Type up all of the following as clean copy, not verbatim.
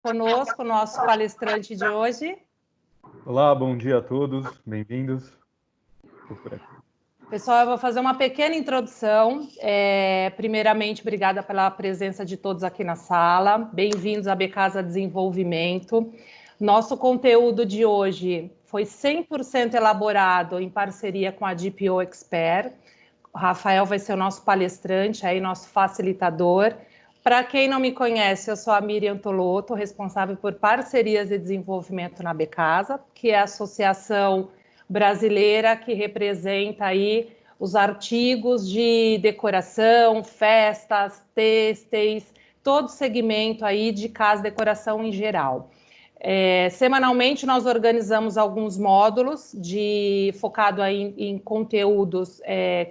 Conosco, o nosso palestrante de hoje. Olá, bom dia a todos, bem-vindos. Pessoal, eu vou fazer uma pequena introdução. Primeiramente, obrigada pela presença de todos aqui na sala. Bem-vindos à Becasa Desenvolvimento. Nosso conteúdo de hoje foi 100% elaborado em parceria com a DPO Expert. O Rafael vai ser o nosso palestrante, aí, nosso facilitador. Para quem não me conhece, eu sou a Miriam Toloto, responsável por parcerias e desenvolvimento na Becasa, que é a associação brasileira que representa aí os artigos de decoração, festas, têxteis, todo segmento aí de casa e decoração em geral. Semanalmente nós organizamos alguns módulos focado aí em conteúdos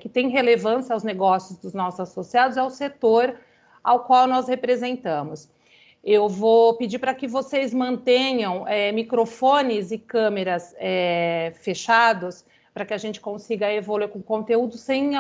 que têm relevância aos negócios dos nossos associados, ao setor ao qual nós representamos. Eu vou pedir para que vocês mantenham microfones e câmeras fechados, para que a gente consiga evoluir com o conteúdo sem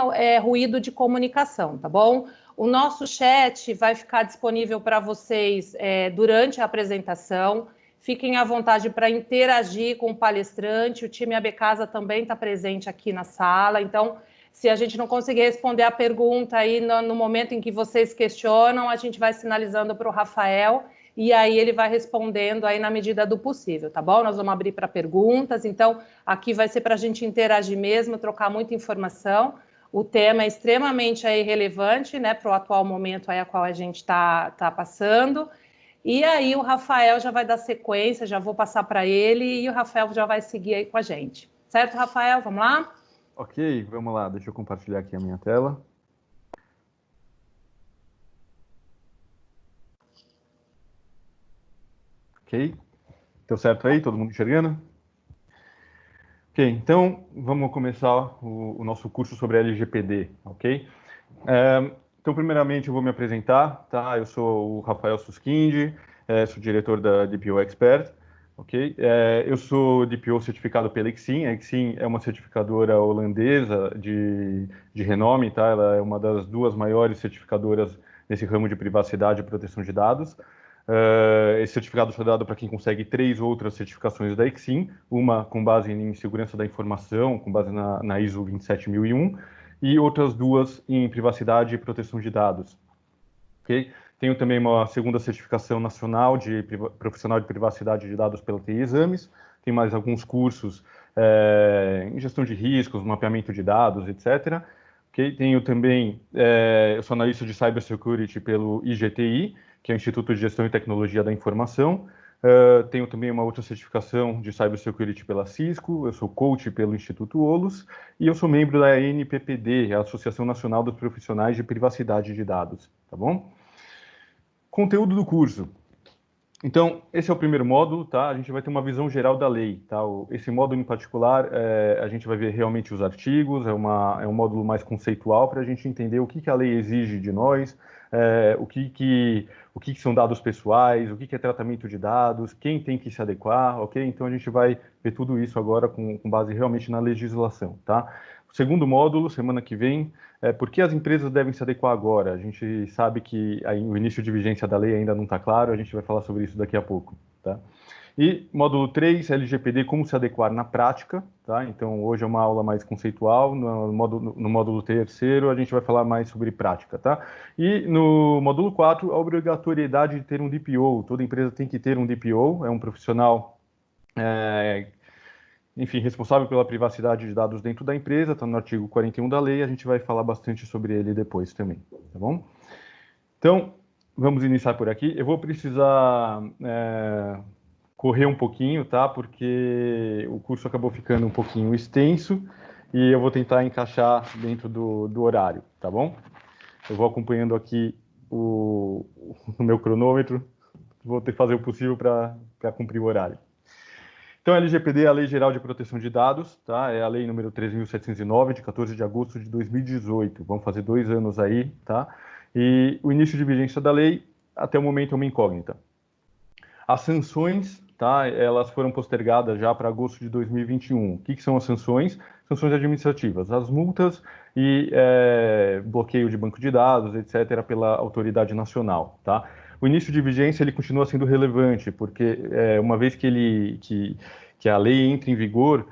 ruído de comunicação, tá bom? O nosso chat vai ficar disponível para vocês durante a apresentação. Fiquem à vontade para interagir com o palestrante. O time ABcasa também está presente aqui na sala, então se a gente não conseguir responder a pergunta aí no momento em que vocês questionam, a gente vai sinalizando para o Rafael e aí ele vai respondendo aí na medida do possível, tá bom? Nós vamos abrir para perguntas, então aqui vai ser para a gente interagir mesmo, trocar muita informação. O tema é extremamente aí relevante, né, para o atual momento aí a qual a gente está passando. E aí o Rafael já vai dar sequência, já vou passar para ele e o Rafael já vai seguir aí com a gente. Certo, Rafael? Vamos lá? Ok, vamos lá, deixa eu compartilhar aqui a minha tela. Ok, deu certo aí? Todo mundo enxergando? Ok, então vamos começar o nosso curso sobre LGPD, ok? Então, primeiramente, eu vou me apresentar, tá? Eu sou o Rafael Suskind, sou diretor da DPO Expert, ok? Eu sou DPO certificado pela Exim. A Exim é uma certificadora holandesa de renome, tá? Ela é uma das duas maiores certificadoras nesse ramo de privacidade e proteção de dados. Esse certificado foi dado para quem consegue 3 outras certificações da Exim, uma com base em segurança da informação, com base na ISO 27001, e outras 2 em privacidade e proteção de dados. Okay? Tenho também uma segunda certificação nacional de profissional de privacidade de dados pela TI Exames. Tem mais alguns cursos em gestão de riscos, mapeamento de dados, etc. Okay? Tenho também, eu sou analista de cybersecurity pelo IGTI, que é o Instituto de Gestão e Tecnologia da Informação. Tenho também uma outra certificação de cybersecurity pela Cisco. Eu sou coach pelo Instituto Olus e eu sou membro da ANPPD, a Associação Nacional dos Profissionais de Privacidade de Dados, tá bom? Conteúdo do curso. Então, esse é o primeiro módulo, tá? A gente vai ter uma visão geral da lei, tá? Esse módulo em particular, a gente vai ver realmente os artigos, é um módulo mais conceitual para a gente entender o que a lei exige de nós, o que são dados pessoais, o que é tratamento de dados, quem tem que se adequar, ok? Então, a gente vai ver tudo isso agora com base realmente na legislação, tá? O segundo módulo, semana que vem, por que as empresas devem se adequar agora? A gente sabe que o início de vigência da lei ainda não está claro, a gente vai falar sobre isso daqui a pouco, tá? E módulo 3, LGPD, como se adequar na prática, tá? Então, hoje é uma aula mais conceitual, no módulo terceiro a gente vai falar mais sobre prática, tá? E no módulo 4, a obrigatoriedade de ter um DPO, toda empresa tem que ter um DPO, é um profissional enfim, responsável pela privacidade de dados dentro da empresa, está no artigo 41 da lei, a gente vai falar bastante sobre ele depois também, tá bom? Então, vamos iniciar por aqui. Eu vou precisar correr um pouquinho, tá? Porque o curso acabou ficando um pouquinho extenso e eu vou tentar encaixar dentro do horário, tá bom? Eu vou acompanhando aqui o meu cronômetro, vou ter que fazer o possível para cumprir o horário. Então, a LGPD é a Lei Geral de Proteção de Dados, tá? É a lei número 13.709, de 14 de agosto de 2018. Vão fazer 2 anos aí, tá? E o início de vigência da lei, até o momento, é uma incógnita. As sanções, tá? Elas foram postergadas já para agosto de 2021. O que são as sanções? Sanções administrativas. As multas e bloqueio de banco de dados, etc., pela autoridade nacional, tá? o início de vigência ele continua sendo relevante, porque uma vez que a lei entra em vigor,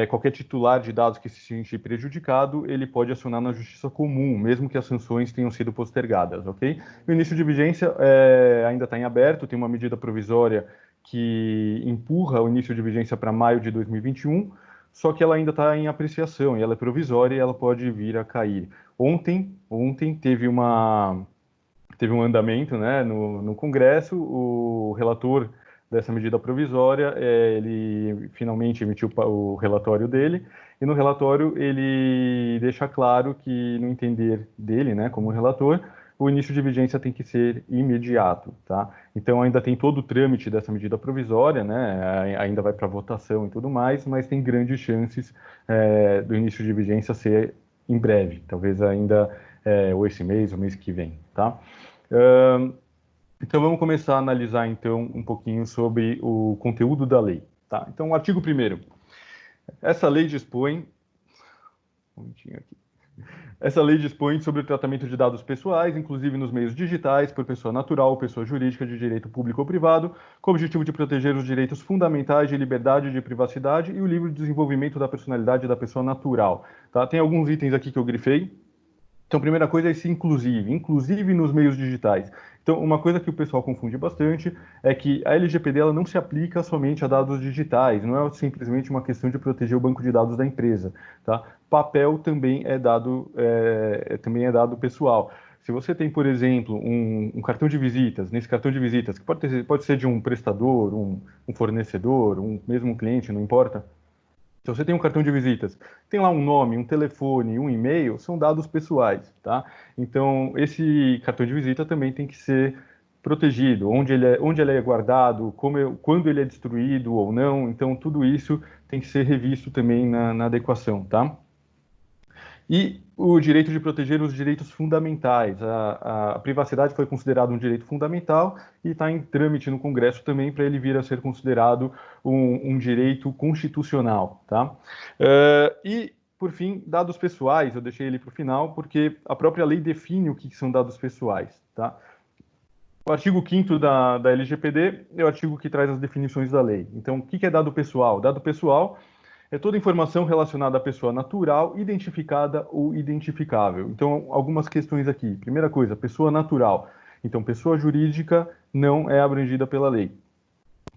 qualquer titular de dados que se sentir prejudicado, ele pode acionar na justiça comum, mesmo que as sanções tenham sido postergadas, ok? O início de vigência ainda está em aberto, tem uma medida provisória que empurra o início de vigência para maio de 2021, só que ela ainda está em apreciação, e ela é provisória e ela pode vir a cair. Ontem teve um andamento, né, no Congresso, o relator dessa medida provisória, ele finalmente emitiu o relatório dele, e no relatório ele deixa claro que, no entender dele, né, como relator, o início de vigência tem que ser imediato, tá? Então ainda tem todo o trâmite dessa medida provisória, né, ainda vai para votação e tudo mais, mas tem grandes chances do início de vigência ser em breve, talvez ainda ou esse mês, ou mês que vem, tá? Então vamos começar a analisar então um pouquinho sobre o conteúdo da lei, tá? Então o artigo 1º. Essa lei dispõe sobre o tratamento de dados pessoais, inclusive nos meios digitais, por pessoa natural ou pessoa jurídica de direito público ou privado, com o objetivo de proteger os direitos fundamentais de liberdade, de privacidade e o livre desenvolvimento da personalidade da pessoa natural, tá? Tem alguns itens aqui que eu grifei. Então, a primeira coisa é esse inclusive nos meios digitais. Então, uma coisa que o pessoal confunde bastante é que a LGPD ela não se aplica somente a dados digitais, não é simplesmente uma questão de proteger o banco de dados da empresa, tá? Papel também é dado pessoal. Se você tem, por exemplo, um cartão de visitas, nesse cartão de visitas, que pode ser de um prestador, um fornecedor, mesmo um cliente, não importa. Se você tem um cartão de visitas, tem lá um nome, um telefone, um e-mail, são dados pessoais, tá? Então, esse cartão de visita também tem que ser protegido, onde ele é guardado, quando ele é destruído ou não. Então, tudo isso tem que ser revisto também na adequação, tá? E o direito de proteger os direitos fundamentais. A privacidade foi considerado um direito fundamental e está em trâmite no Congresso também para ele vir a ser considerado um direito constitucional. Tá? E, por fim, dados pessoais, eu deixei ele para o final, porque a própria lei define o que são dados pessoais. Tá? O artigo 5º da LGPD é o artigo que traz as definições da lei. Então, o que é dado pessoal? Dado pessoal é toda informação relacionada à pessoa natural, identificada ou identificável. Então, algumas questões aqui. Primeira coisa, pessoa natural. Então, pessoa jurídica não é abrangida pela lei.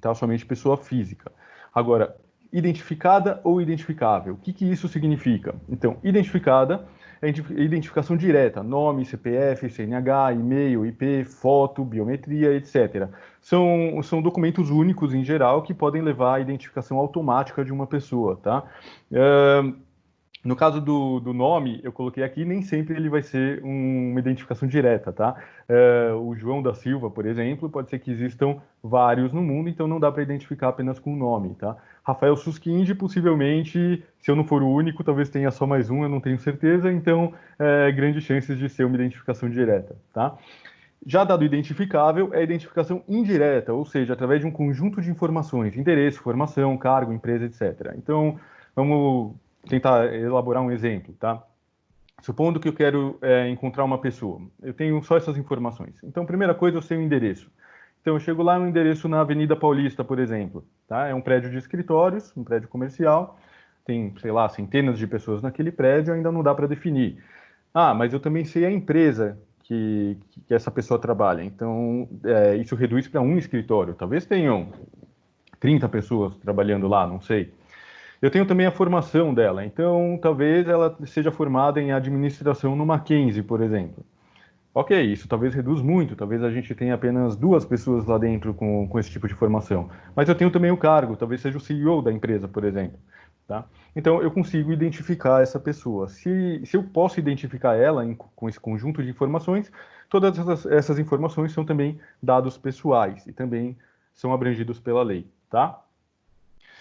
Tá? Somente pessoa física. Agora, identificada ou identificável. O que isso significa? Então, identificada é identificação direta, nome, CPF, CNH, e-mail, IP, foto, biometria, etc. São documentos únicos em geral que podem levar à identificação automática de uma pessoa, tá? No caso do nome, eu coloquei aqui, nem sempre ele vai ser uma identificação direta, tá? O João da Silva, por exemplo, pode ser que existam vários no mundo, então não dá para identificar apenas com o nome, tá? Rafael Suskind, possivelmente, se eu não for o único, talvez tenha só mais um, eu não tenho certeza, então, grandes chances de ser uma identificação direta, tá? Já dado identificável, é a identificação indireta, ou seja, através de um conjunto de informações, endereço, formação, cargo, empresa, etc. Então, vamos tentar elaborar um exemplo, tá? Supondo que eu quero encontrar uma pessoa, eu tenho só essas informações. Então, primeira coisa, eu sei o endereço. Então, eu chego lá no endereço na Avenida Paulista, por exemplo, tá? É um prédio de escritórios, um prédio comercial, tem, sei lá, centenas de pessoas naquele prédio, ainda não dá para definir. Ah, mas eu também sei a empresa que essa pessoa trabalha. Então, isso reduz para um escritório. Talvez tenham 30 pessoas trabalhando lá, não sei. Eu tenho também a formação dela, então talvez ela seja formada em administração no Mackenzie, por exemplo. Ok, isso talvez reduz muito, talvez a gente tenha apenas 2 pessoas lá dentro com esse tipo de formação. Mas eu tenho também o cargo, talvez seja o CEO da empresa, por exemplo. Tá? Então eu consigo identificar essa pessoa. Se eu posso identificar ela com esse conjunto de informações, todas essas informações são também dados pessoais e também são abrangidos pela lei. Tá?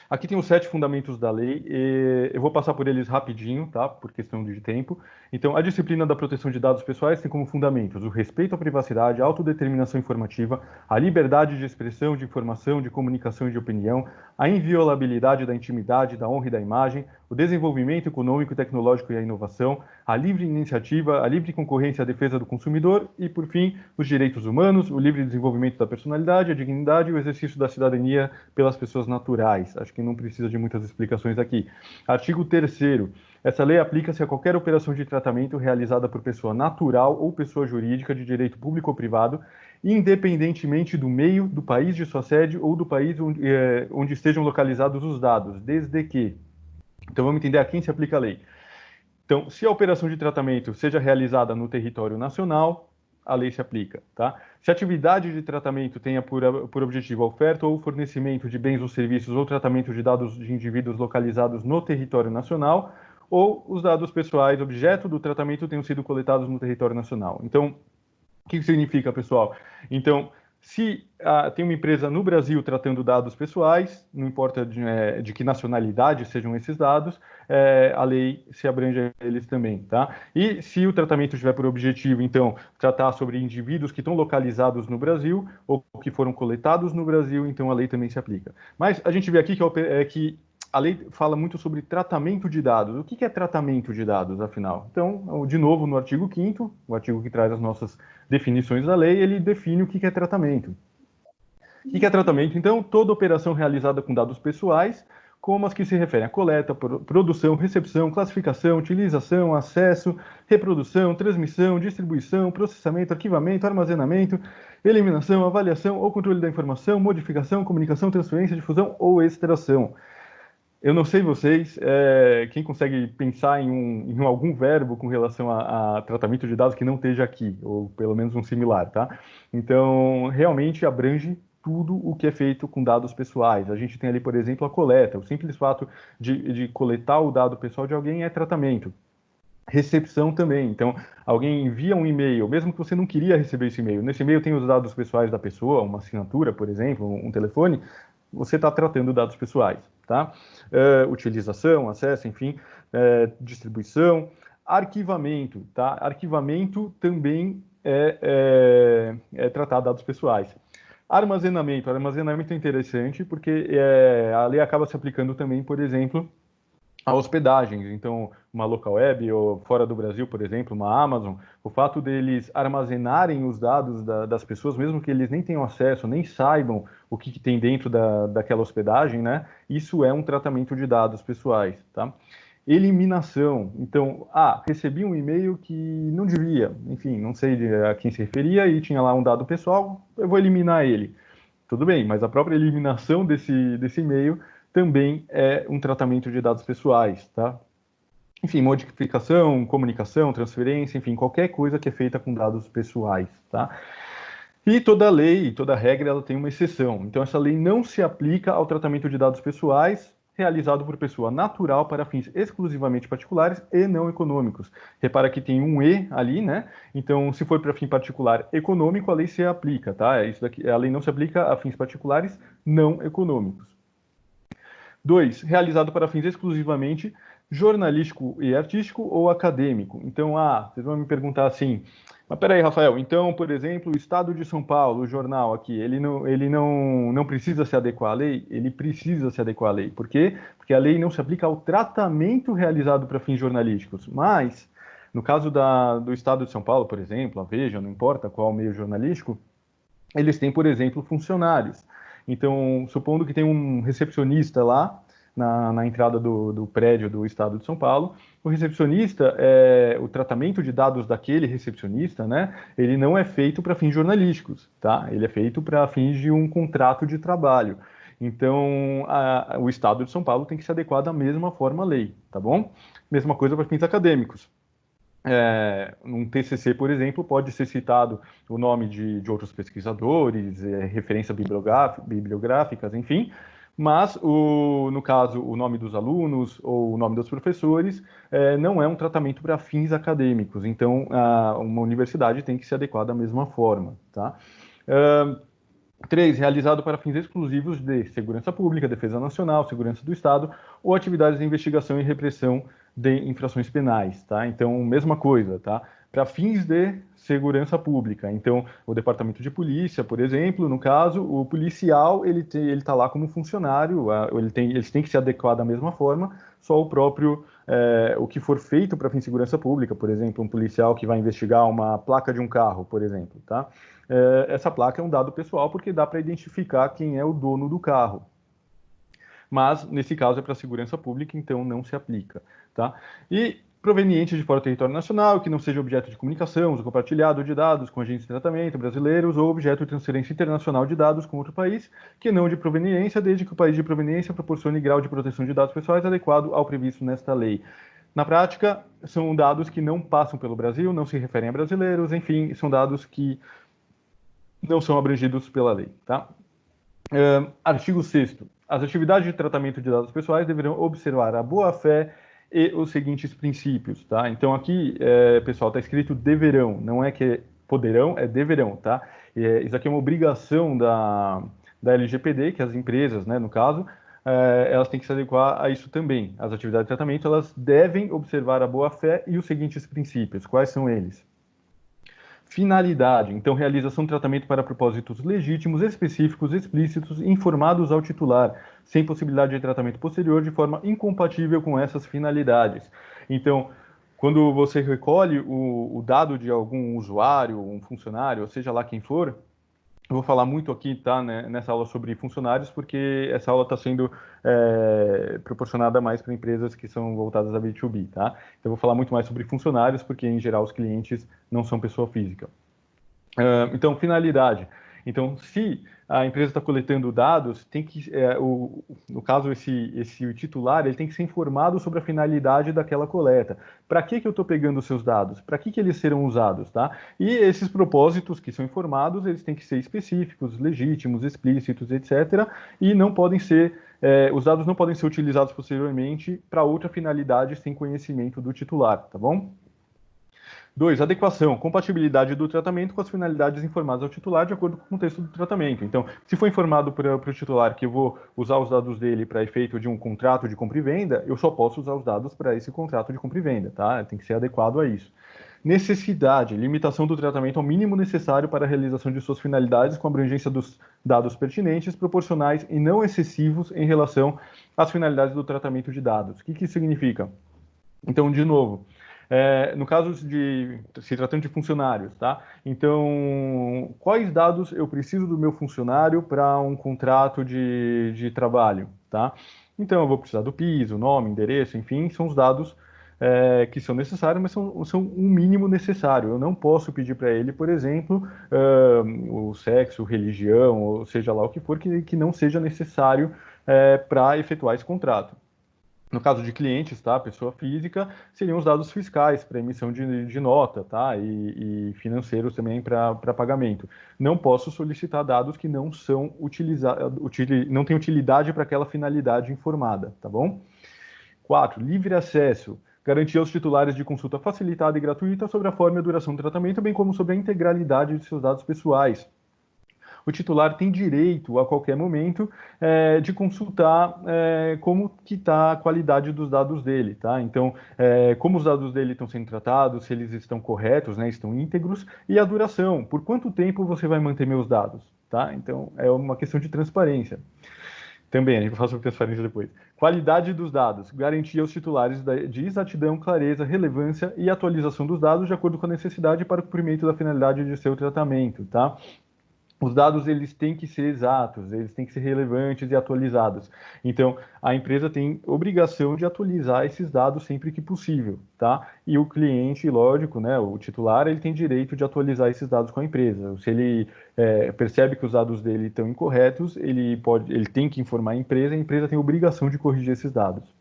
Aqui tem os 7 fundamentos da lei, e eu vou passar por eles rapidinho, tá? Por questão de tempo. Então, a disciplina da proteção de dados pessoais tem como fundamentos o respeito à privacidade, a autodeterminação informativa, a liberdade de expressão, de informação, de comunicação e de opinião, a inviolabilidade da intimidade, da honra e da imagem, o desenvolvimento econômico, tecnológico e a inovação, a livre iniciativa, a livre concorrência e a defesa do consumidor e, por fim, os direitos humanos, o livre desenvolvimento da personalidade, a dignidade e o exercício da cidadania pelas pessoas naturais. Acho que não precisa de muitas explicações aqui. Artigo 3º. Essa lei aplica-se a qualquer operação de tratamento realizada por pessoa natural ou pessoa jurídica de direito público ou privado, independentemente do meio, do país de sua sede ou do país onde estejam localizados os dados, desde que... Então, vamos entender a quem se aplica a lei. Então, se a operação de tratamento seja realizada no território nacional, a lei se aplica, tá? Se a atividade de tratamento tenha por objetivo a oferta ou fornecimento de bens ou serviços ou tratamento de dados de indivíduos localizados no território nacional, ou os dados pessoais objeto do tratamento tenham sido coletados no território nacional. Então, o que significa, pessoal? Então, se tem uma empresa no Brasil tratando dados pessoais, não importa de que nacionalidade sejam esses dados, a lei se abrange a eles também, tá? E se o tratamento tiver por objetivo, então, tratar sobre indivíduos que estão localizados no Brasil ou que foram coletados no Brasil, então a lei também se aplica. Mas a gente vê aqui que a lei fala muito sobre tratamento de dados. O que é tratamento de dados, afinal? Então, de novo, no artigo 5º, o artigo que traz as nossas definições da lei, ele define o que é tratamento. O que é tratamento? Então, toda operação realizada com dados pessoais, como as que se referem à coleta, produção, recepção, classificação, utilização, acesso, reprodução, transmissão, distribuição, processamento, arquivamento, armazenamento, eliminação, avaliação ou controle da informação, modificação, comunicação, transferência, difusão ou extração. Eu não sei vocês, quem consegue pensar em algum verbo com relação a tratamento de dados que não esteja aqui, ou pelo menos um similar, tá? Então, realmente abrange tudo o que é feito com dados pessoais. A gente tem ali, por exemplo, a coleta. O simples fato de coletar o dado pessoal de alguém é tratamento. Recepção também. Então, alguém envia um e-mail, mesmo que você não queria receber esse e-mail. Nesse e-mail tem os dados pessoais da pessoa, uma assinatura, por exemplo, um telefone. Você está tratando dados pessoais, tá? Utilização, acesso, enfim, distribuição, arquivamento, tá? Arquivamento também é tratar dados pessoais. Armazenamento é interessante porque a lei acaba se aplicando também, por exemplo, a hospedagens. Então, uma local web ou fora do Brasil, por exemplo, uma Amazon, o fato deles armazenarem os dados das pessoas, mesmo que eles nem tenham acesso, nem saibam o que tem dentro daquela hospedagem, né? Isso é um tratamento de dados pessoais, tá? Eliminação. Então, recebi um e-mail que não devia, enfim, não sei a quem se referia e tinha lá um dado pessoal, eu vou eliminar ele. Tudo bem, mas a própria eliminação desse e-mail também é um tratamento de dados pessoais, tá? Enfim, modificação, comunicação, transferência, enfim, qualquer coisa que é feita com dados pessoais, tá? E toda lei, toda regra, ela tem uma exceção. Então, essa lei não se aplica ao tratamento de dados pessoais realizado por pessoa natural para fins exclusivamente particulares e não econômicos. Repara que tem um E ali, né? Então, se for para fim particular econômico, a lei se aplica, tá? Isso daqui, a lei não se aplica a fins particulares não econômicos. 2, realizado para fins exclusivamente jornalístico e artístico ou acadêmico. Então, vocês vão me perguntar assim, mas peraí, Rafael, então, por exemplo, o Estado de São Paulo, o jornal aqui, ele não precisa se adequar à lei? Ele precisa se adequar à lei. Por quê? Porque a lei não se aplica ao tratamento realizado para fins jornalísticos, mas, no caso do Estado de São Paulo, por exemplo, a Veja, não importa qual meio jornalístico, eles têm, por exemplo, funcionários. Então, supondo que tem um recepcionista lá na entrada do prédio do Estado de São Paulo, o recepcionista, o tratamento de dados daquele recepcionista, né, ele não é feito para fins jornalísticos, tá? Ele é feito para fins de um contrato de trabalho. Então, o Estado de São Paulo tem que se adequar da mesma forma à lei, tá bom? Mesma coisa para fins acadêmicos. Um TCC, por exemplo, pode ser citado o nome de outros pesquisadores, referências bibliográficas, enfim, mas, no caso, o nome dos alunos ou o nome dos professores não é um tratamento para fins acadêmicos, então uma universidade tem que se adequar da mesma forma, tá? 3. Realizado para fins exclusivos de segurança pública, defesa nacional, segurança do Estado ou atividades de investigação e repressão de infrações penais, tá? Então, mesma coisa, tá? Para fins de segurança pública. Então, o departamento de polícia, por exemplo, no caso, o policial, ele está lá como funcionário, eles têm que se adequar da mesma forma, só o próprio, o que for feito para fins de segurança pública, por exemplo, um policial que vai investigar uma placa de um carro, por exemplo, tá? Essa placa é um dado pessoal porque dá para identificar quem é o dono do carro. Mas, nesse caso, é para segurança pública, então não se aplica, tá? E proveniente de fora do território nacional, que não seja objeto de comunicação, uso compartilhado de dados com agentes de tratamento brasileiros ou objeto de transferência internacional de dados com outro país, que não de proveniência, desde que o país de proveniência proporcione grau de proteção de dados pessoais adequado ao previsto nesta lei. Na prática, são dados que não passam pelo Brasil, não se referem a brasileiros, enfim, são dados que não são abrangidos pela lei, tá? Artigo 6º. As atividades de tratamento de dados pessoais deverão observar a boa-fé e os seguintes princípios, tá? Então aqui, pessoal, está escrito deverão, não é que poderão, é deverão, tá? Isso aqui é uma obrigação da LGPD, que as empresas, né, no caso, elas têm que se adequar a isso também. As atividades de tratamento, elas devem observar a boa-fé e os seguintes princípios. Quais são eles? Finalidade, então realização de tratamento para propósitos legítimos, específicos, explícitos, informados ao titular, sem possibilidade de tratamento posterior de forma incompatível com essas finalidades. Então, quando você recolhe o dado de algum usuário, um funcionário, ou seja lá quem for, eu vou falar muito aqui, tá, né, nessa aula sobre funcionários, porque essa aula está sendo proporcionada mais para empresas que são voltadas a B2B, tá? Então, eu vou falar muito mais sobre funcionários, porque, em geral, os clientes não são pessoa física. Então, finalidade. Então, se a empresa está coletando dados, tem que, no caso, esse titular, ele tem que ser informado sobre a finalidade daquela coleta. Para que eu estou pegando os seus dados? Para que eles serão usados, tá? E esses propósitos que são informados, eles têm que ser específicos, legítimos, explícitos, etc. E não podem ser, os dados não podem ser utilizados posteriormente para outra finalidade sem conhecimento do titular, tá bom? 2. Adequação, compatibilidade do tratamento com as finalidades informadas ao titular de acordo com o contexto do tratamento. Então, se for informado para o titular que eu vou usar os dados dele para efeito de um contrato de compra e venda, eu só posso usar os dados para esse contrato de compra e venda, tá? Tem que ser adequado a isso. Necessidade, limitação do tratamento ao mínimo necessário para a realização de suas finalidades com abrangência dos dados pertinentes, proporcionais e não excessivos em relação às finalidades do tratamento de dados. O que isso significa? Então, de novo, no caso de se tratando de funcionários, tá? Então, quais dados eu preciso do meu funcionário para um contrato de trabalho, tá? Então, eu vou precisar do piso, nome, endereço, enfim, são os dados que são necessários, mas são um mínimo necessário. Eu não posso pedir para ele, por exemplo, o sexo, religião, ou seja lá o que for, que não seja necessário para efetuar esse contrato. No caso de clientes, tá, pessoa física, seriam os dados fiscais para emissão de nota, tá, e financeiros também para pagamento. Não posso solicitar dados que não são não têm utilidade para aquela finalidade informada, tá bom? 4. Livre acesso. Garantir aos titulares de consulta facilitada e gratuita sobre a forma e a duração do tratamento, bem como sobre a integralidade de seus dados pessoais. O titular tem direito, a qualquer momento, de consultar como que está a qualidade dos dados dele, tá? Então, como os dados dele estão sendo tratados, se eles estão corretos, né, estão íntegros, e a duração, por quanto tempo você vai manter meus dados, tá? Então, é uma questão de transparência. Também, a gente vai falar sobre transparência depois. Qualidade dos dados. Garantir aos titulares de exatidão, clareza, relevância e atualização dos dados de acordo com a necessidade para o cumprimento da finalidade de seu tratamento, tá? Os dados, eles têm que ser exatos, eles têm que ser relevantes e atualizados. Então, a empresa tem obrigação de atualizar esses dados sempre que possível, tá? E o cliente, lógico, né, o titular, ele tem direito de atualizar esses dados com a empresa. Se ele percebe que os dados dele estão incorretos, ele tem que informar a empresa tem obrigação de corrigir esses dados.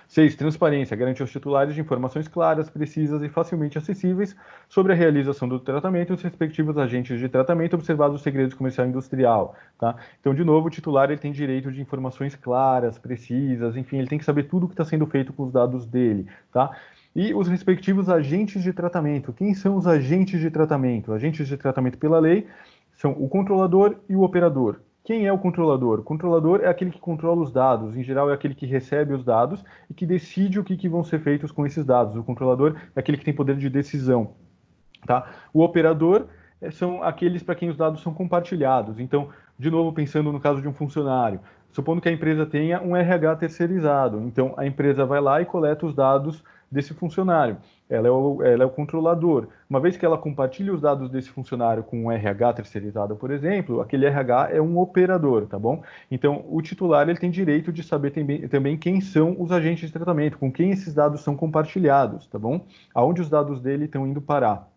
6. Transparência. Garantir aos titulares de informações claras, precisas e facilmente acessíveis sobre a realização do tratamento e os respectivos agentes de tratamento, observados os segredos comercial e industrial. Tá? Então, de novo, o titular ele tem direito de informações claras, precisas, enfim, ele tem que saber tudo o que está sendo feito com os dados dele. Tá? E os respectivos agentes de tratamento. Quem são os agentes de tratamento? Agentes de tratamento pela lei são o controlador e o operador. Quem é o controlador? O controlador é aquele que controla os dados, em geral é aquele que recebe os dados e que decide o que vão ser feitos com esses dados. O controlador é aquele que tem poder de decisão. Tá? O operador são aqueles para quem os dados são compartilhados. Então, de novo, pensando no caso de um funcionário, supondo que a empresa tenha um RH terceirizado, então a empresa vai lá e coleta os dados desse funcionário. Ela é o controlador. Uma vez que ela compartilha os dados desse funcionário com um RH terceirizado, por exemplo, aquele RH é um operador, tá bom? Então, o titular ele tem direito de saber também quem são os agentes de tratamento, com quem esses dados são compartilhados, tá bom? Aonde os dados dele estão indo parar.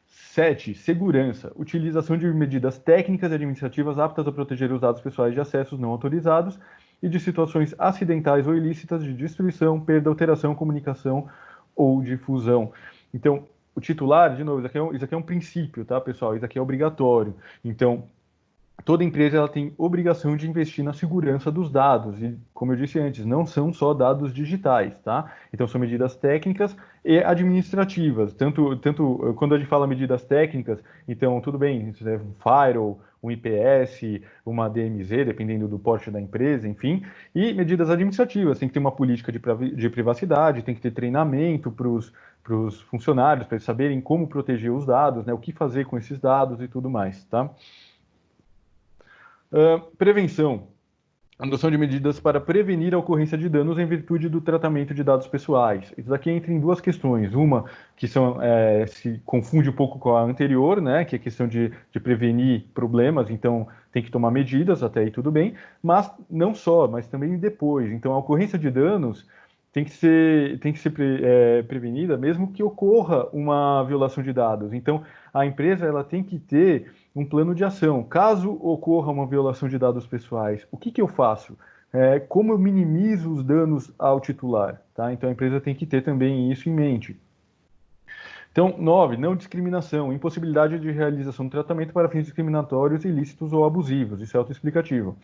7. Segurança. Utilização de medidas técnicas e administrativas aptas a proteger os dados pessoais de acessos não autorizados e de situações acidentais ou ilícitas de destruição, perda, alteração, comunicação ou difusão. Então, o titular, de novo, isso aqui é um princípio, tá, pessoal? Isso aqui é obrigatório. Então, toda empresa ela tem obrigação de investir na segurança dos dados e, como eu disse antes, não são só dados digitais, tá? Então são medidas técnicas e administrativas. Tanto quando a gente fala medidas técnicas, então tudo bem, isso é um firewall, um IPS, uma DMZ, dependendo do porte da empresa, enfim, e medidas administrativas. Tem que ter uma política de privacidade, tem que ter treinamento para os funcionários, para eles saberem como proteger os dados, né? O que fazer com esses dados e tudo mais, tá? Prevenção. Adoção de medidas para prevenir a ocorrência de danos em virtude do tratamento de dados pessoais. Isso daqui entra em duas questões. Uma que se confunde um pouco com a anterior, né, que é a questão de prevenir problemas, então tem que tomar medidas, até aí tudo bem, mas não só, mas também depois. Então a ocorrência de danos tem que ser prevenida mesmo que ocorra uma violação de dados. Então a empresa ela tem que ter um plano de ação. Caso ocorra uma violação de dados pessoais, o que eu faço? Como eu minimizo os danos ao titular? Tá? Então a empresa tem que ter também isso em mente. Então, 9, não discriminação, impossibilidade de realização do tratamento para fins discriminatórios, ilícitos ou abusivos. Isso é autoexplicativo.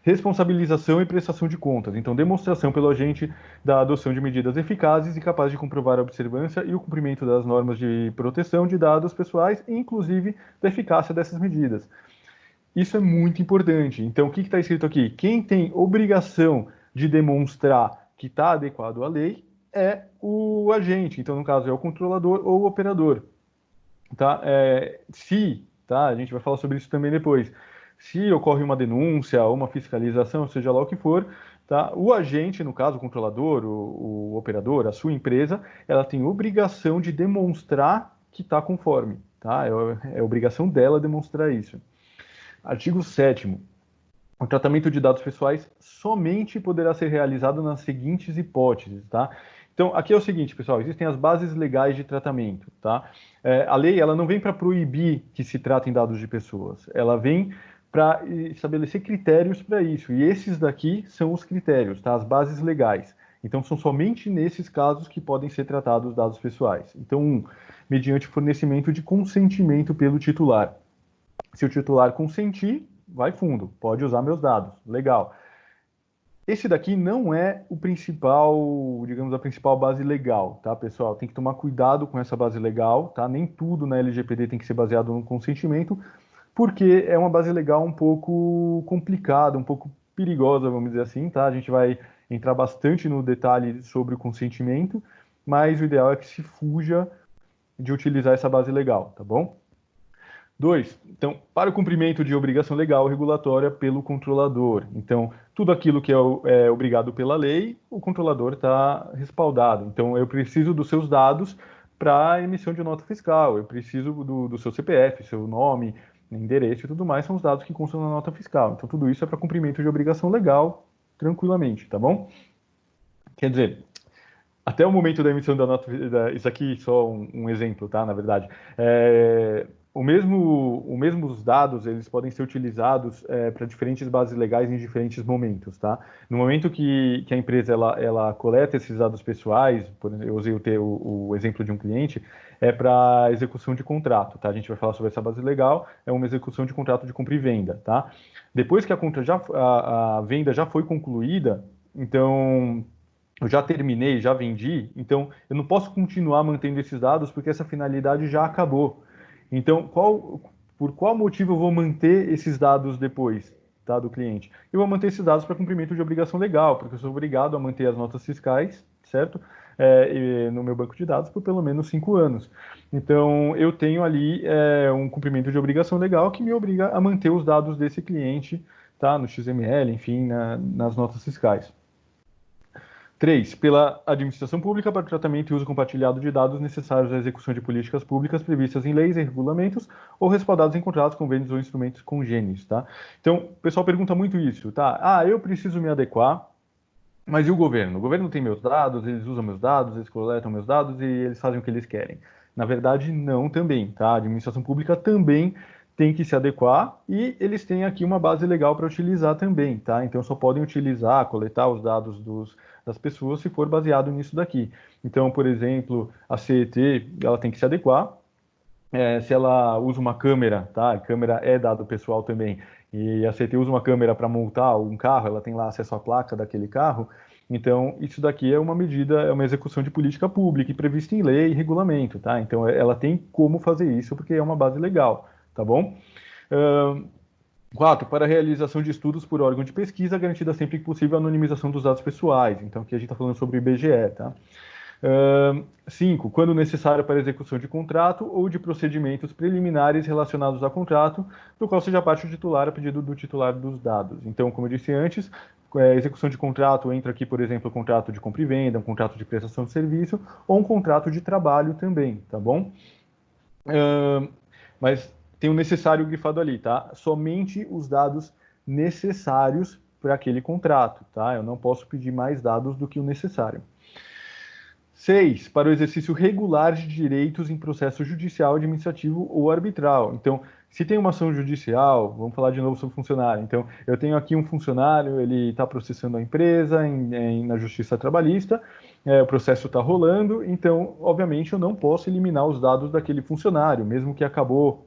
Responsabilização e prestação de contas. Então, demonstração pelo agente da adoção de medidas eficazes e capazes de comprovar a observância e o cumprimento das normas de proteção de dados pessoais, inclusive da eficácia dessas medidas. Isso é muito importante. Então, o que está escrito aqui? Quem tem obrigação de demonstrar que está adequado à lei é o agente. Então, no caso, é o controlador ou o operador. Tá? A gente vai falar sobre isso também depois. Se ocorre uma denúncia, uma fiscalização, seja lá o que for, tá? O agente, no caso, o controlador, o operador, a sua empresa, ela tem obrigação de demonstrar que está conforme. Tá? É obrigação dela demonstrar isso. Artigo 7º. O tratamento de dados pessoais somente poderá ser realizado nas seguintes hipóteses, tá? Então, aqui é o seguinte, pessoal, existem as bases legais de tratamento, tá? A lei, ela não vem para proibir que se tratem dados de pessoas, ela vem para estabelecer critérios para isso, e esses daqui são os critérios, tá? As bases legais. Então, são somente nesses casos que podem ser tratados dados pessoais. Então, mediante fornecimento de consentimento pelo titular. Se o titular consentir, vai fundo, pode usar meus dados, legal. Esse daqui não é o principal, digamos, a principal base legal, tá, pessoal? Tem que tomar cuidado com essa base legal, tá? Nem tudo na LGPD tem que ser baseado no consentimento, porque é uma base legal um pouco complicada, um pouco perigosa, vamos dizer assim, tá? A gente vai entrar bastante no detalhe sobre o consentimento, mas o ideal é que se fuja de utilizar essa base legal, tá bom? 2. Então, para o cumprimento de obrigação legal regulatória pelo controlador. Então, tudo aquilo que é obrigado pela lei, o controlador está respaldado. Então, eu preciso dos seus dados para a emissão de nota fiscal, eu preciso do seu CPF, seu nome, endereço e tudo mais, são os dados que constam na nota fiscal. Então, tudo isso é para cumprimento de obrigação legal, tranquilamente, tá bom? Quer dizer, até o momento da emissão da nota, isso aqui só um exemplo, tá? Na verdade, os mesmos dados eles podem ser utilizados para diferentes bases legais em diferentes momentos, tá? No momento que a empresa ela coleta esses dados pessoais, eu usei o exemplo de um cliente, é para execução de contrato, tá? A gente vai falar sobre essa base legal, é uma execução de contrato de compra e venda, tá? Depois que a venda já foi concluída, então eu já terminei, já vendi, então eu não posso continuar mantendo esses dados porque essa finalidade já acabou. Então, por qual motivo eu vou manter esses dados depois, tá, do cliente? Eu vou manter esses dados para cumprimento de obrigação legal, porque eu sou obrigado a manter as notas fiscais, certo? No meu banco de dados por pelo menos 5 anos. Então, eu tenho ali um cumprimento de obrigação legal que me obriga a manter os dados desse cliente, tá, no XML, enfim, nas notas fiscais. 3. Pela administração pública para o tratamento e uso compartilhado de dados necessários à execução de políticas públicas previstas em leis e regulamentos ou respaldados em contratos, convênios ou instrumentos congêneres, tá? Então, o pessoal pergunta muito isso, tá? Ah, eu preciso me adequar, mas e o governo? O governo tem meus dados, eles usam meus dados, eles coletam meus dados e eles fazem o que eles querem. Na verdade, não também, tá? A administração pública também tem que se adequar e eles têm aqui uma base legal para utilizar também, tá? Então, só podem utilizar, coletar os dados das pessoas se for baseado nisso daqui. Então, por exemplo, a CET, ela tem que se adequar. Se ela usa uma câmera, tá? A câmera é dado pessoal também, e a CET usa uma câmera para multar um carro, ela tem lá acesso à placa daquele carro. Então, isso daqui é uma medida, é uma execução de política pública e prevista em lei e regulamento, tá? Então, ela tem como fazer isso porque é uma base legal, tá bom? 4. Para a realização de estudos por órgão de pesquisa, garantida sempre que possível a anonimização dos dados pessoais. Então, aqui a gente está falando sobre o IBGE, tá? 5. Quando necessário para execução de contrato ou de procedimentos preliminares relacionados a contrato, do qual seja parte o titular a pedido do titular dos dados. Então, como eu disse antes, execução de contrato entra aqui, por exemplo, o contrato de compra e venda, um contrato de prestação de serviço ou um contrato de trabalho também, tá bom? Mas tem o necessário grifado ali, tá? Somente os dados necessários para aquele contrato, tá? Eu não posso pedir mais dados do que o necessário. 6. Para o exercício regular de direitos em processo judicial, administrativo ou arbitral. Então, se tem uma ação judicial, vamos falar de novo sobre funcionário. Então, eu tenho aqui um funcionário, ele está processando a empresa na justiça trabalhista, o processo está rolando, então, obviamente, eu não posso eliminar os dados daquele funcionário, mesmo que acabou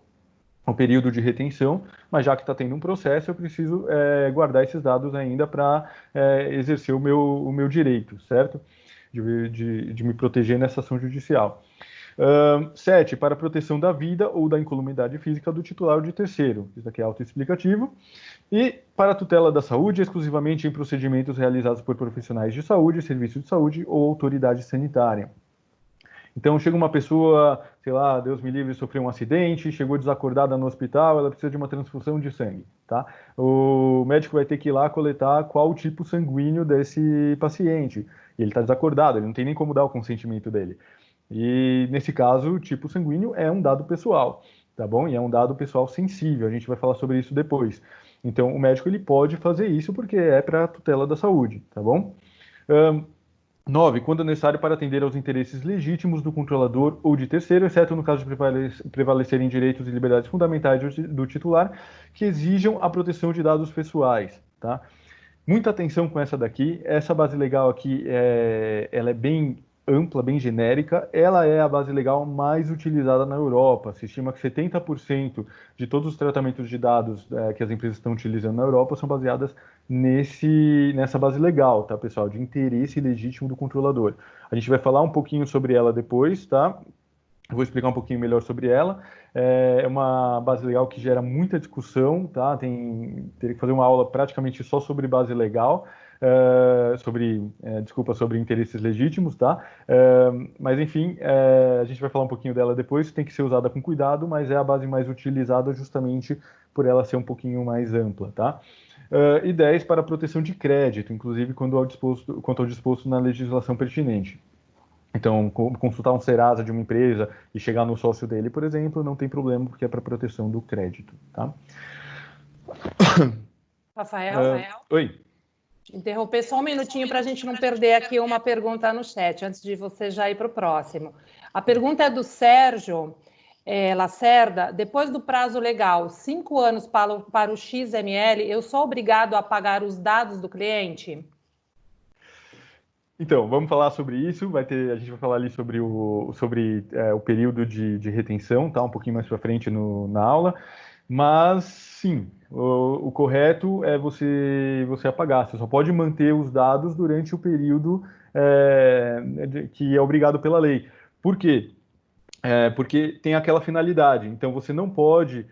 o período de retenção, mas já que está tendo um processo, eu preciso guardar esses dados ainda para exercer o meu direito, certo? De me proteger nessa ação judicial. 7. Para a proteção da vida ou da incolumidade física do titular ou de terceiro. Isso aqui é autoexplicativo. E para a tutela da saúde, exclusivamente em procedimentos realizados por profissionais de saúde, serviço de saúde ou autoridade sanitária. Então, chega uma pessoa, sei lá, Deus me livre, sofreu um acidente, chegou desacordada no hospital, ela precisa de uma transfusão de sangue, tá? O médico vai ter que ir lá coletar qual o tipo sanguíneo desse paciente. E ele está desacordado, ele não tem nem como dar o consentimento dele. E, nesse caso, o tipo sanguíneo é um dado pessoal, tá bom? E é um dado pessoal sensível, a gente vai falar sobre isso depois. Então, o médico ele pode fazer isso porque é para a tutela da saúde, tá bom? 9. Quando necessário para atender aos interesses legítimos do controlador ou de terceiro, exceto no caso de prevalecerem direitos e liberdades fundamentais do titular, que exijam a proteção de dados pessoais, tá? Muita atenção com essa daqui. Essa base legal aqui, ela é bem ampla, bem genérica. Ela é a base legal mais utilizada na Europa. Se estima que 70% de todos os tratamentos de dados que as empresas estão utilizando na Europa são baseadas nessa base legal, tá, pessoal? De interesse legítimo do controlador. A gente vai falar um pouquinho sobre ela depois, tá? Eu vou explicar um pouquinho melhor sobre ela. É uma base legal que gera muita discussão, tá? Teria que fazer uma aula praticamente só sobre base legal, sobre interesses legítimos, tá? Mas enfim, a gente vai falar um pouquinho dela depois. Tem que ser usada com cuidado, mas é a base mais utilizada justamente por ela ser um pouquinho mais ampla, tá? E 10 para proteção de crédito, inclusive quanto ao disposto na legislação pertinente. Então, consultar um Serasa de uma empresa e chegar no sócio dele, por exemplo, não tem problema, porque é para proteção do crédito, tá? Rafael? Oi. Interromper só um minutinho para a gente não perder aqui uma pergunta no chat, antes de você já ir para o próximo. A pergunta é do Sérgio Lacerda. Depois do prazo legal, 5 anos para o XML, eu sou obrigado a pagar os dados do cliente? Então, vamos falar sobre isso. A gente vai falar ali sobre o período de retenção, tá? Um pouquinho mais para frente na aula. Mas, sim, o correto é você apagar. Você só pode manter os dados durante o período que é obrigado pela lei. Por quê? Porque tem aquela finalidade. Então, você não pode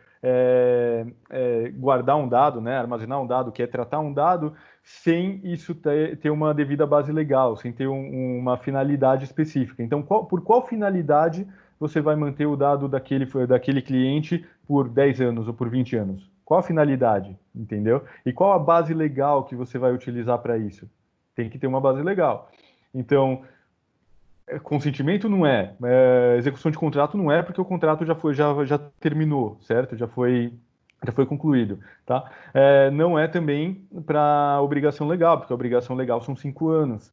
guardar um dado, né, armazenar um dado, que é tratar um dado, sem isso ter uma devida base legal, sem ter uma finalidade específica. Então, por qual finalidade você vai manter o dado daquele cliente por 10 anos ou por 20 anos? Qual a finalidade, entendeu? E qual a base legal que você vai utilizar para isso? Tem que ter uma base legal. Então, consentimento não execução de contrato não é, porque o contrato já terminou, certo? Já foi concluído, tá? Não é também para obrigação legal, porque a obrigação legal são 5 anos.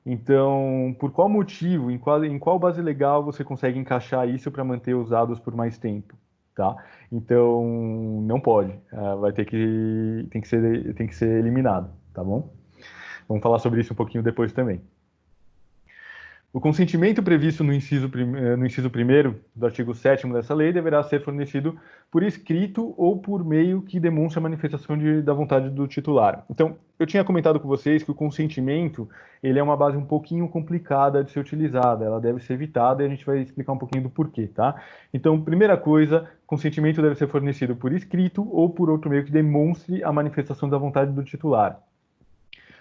Então, por qual motivo, em qual base legal você consegue encaixar isso para manter os dados por mais tempo, tá? Então, não pode. Tem que ser eliminado, tá bom? Vamos falar sobre isso um pouquinho depois também. O consentimento previsto no inciso 1º do artigo 7º dessa lei deverá ser fornecido por escrito ou por meio que demonstre a manifestação da vontade do titular. Então, eu tinha comentado com vocês que o consentimento ele é uma base um pouquinho complicada de ser utilizada, ela deve ser evitada e a gente vai explicar um pouquinho do porquê, tá? Então, primeira coisa, consentimento deve ser fornecido por escrito ou por outro meio que demonstre a manifestação da vontade do titular.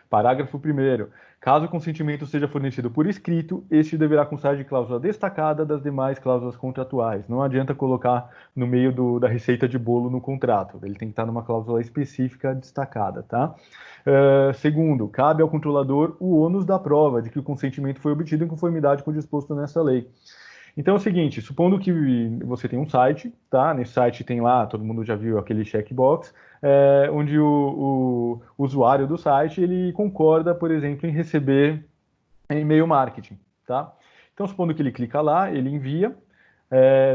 Parágrafo 1º. Caso o consentimento seja fornecido por escrito, este deverá constar de cláusula destacada das demais cláusulas contratuais. Não adianta colocar no meio da receita de bolo no contrato. Ele tem que estar numa cláusula específica destacada, tá? Segundo, cabe ao controlador o ônus da prova de que o consentimento foi obtido em conformidade com o disposto nessa lei. Então é o seguinte, supondo que você tem um site, tá? Nesse site tem lá, todo mundo já viu aquele checkbox, onde o usuário do site, ele concorda, por exemplo, em receber e-mail marketing, tá? Então, supondo que ele clica lá, ele envia,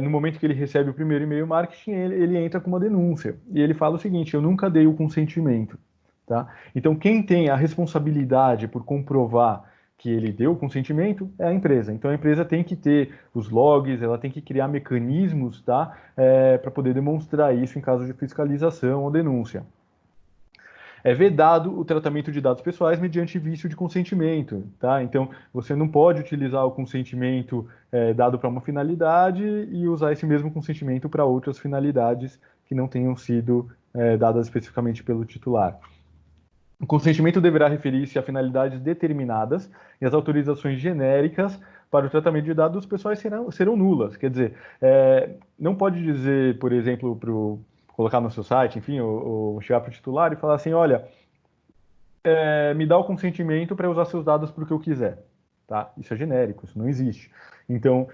no momento que ele recebe o primeiro e-mail marketing, ele entra com uma denúncia, e ele fala o seguinte, eu nunca dei o consentimento, tá? Então, quem tem a responsabilidade por comprovar que ele deu o consentimento é a empresa. Então a empresa tem que ter os logs, ela tem que criar mecanismos, tá, para poder demonstrar isso em caso de fiscalização ou denúncia. É vedado o tratamento de dados pessoais mediante vício de consentimento, tá? Então você não pode utilizar o consentimento dado para uma finalidade e usar esse mesmo consentimento para outras finalidades que não tenham sido dadas especificamente pelo titular. O consentimento deverá referir-se a finalidades determinadas e as autorizações genéricas para o tratamento de dados pessoais serão nulas. Quer dizer, não pode dizer, por exemplo, colocar no seu site, enfim, ou chegar para o titular e falar assim, olha, me dá o consentimento para usar seus dados para o que eu quiser. Tá? Isso é genérico, isso não existe. Então,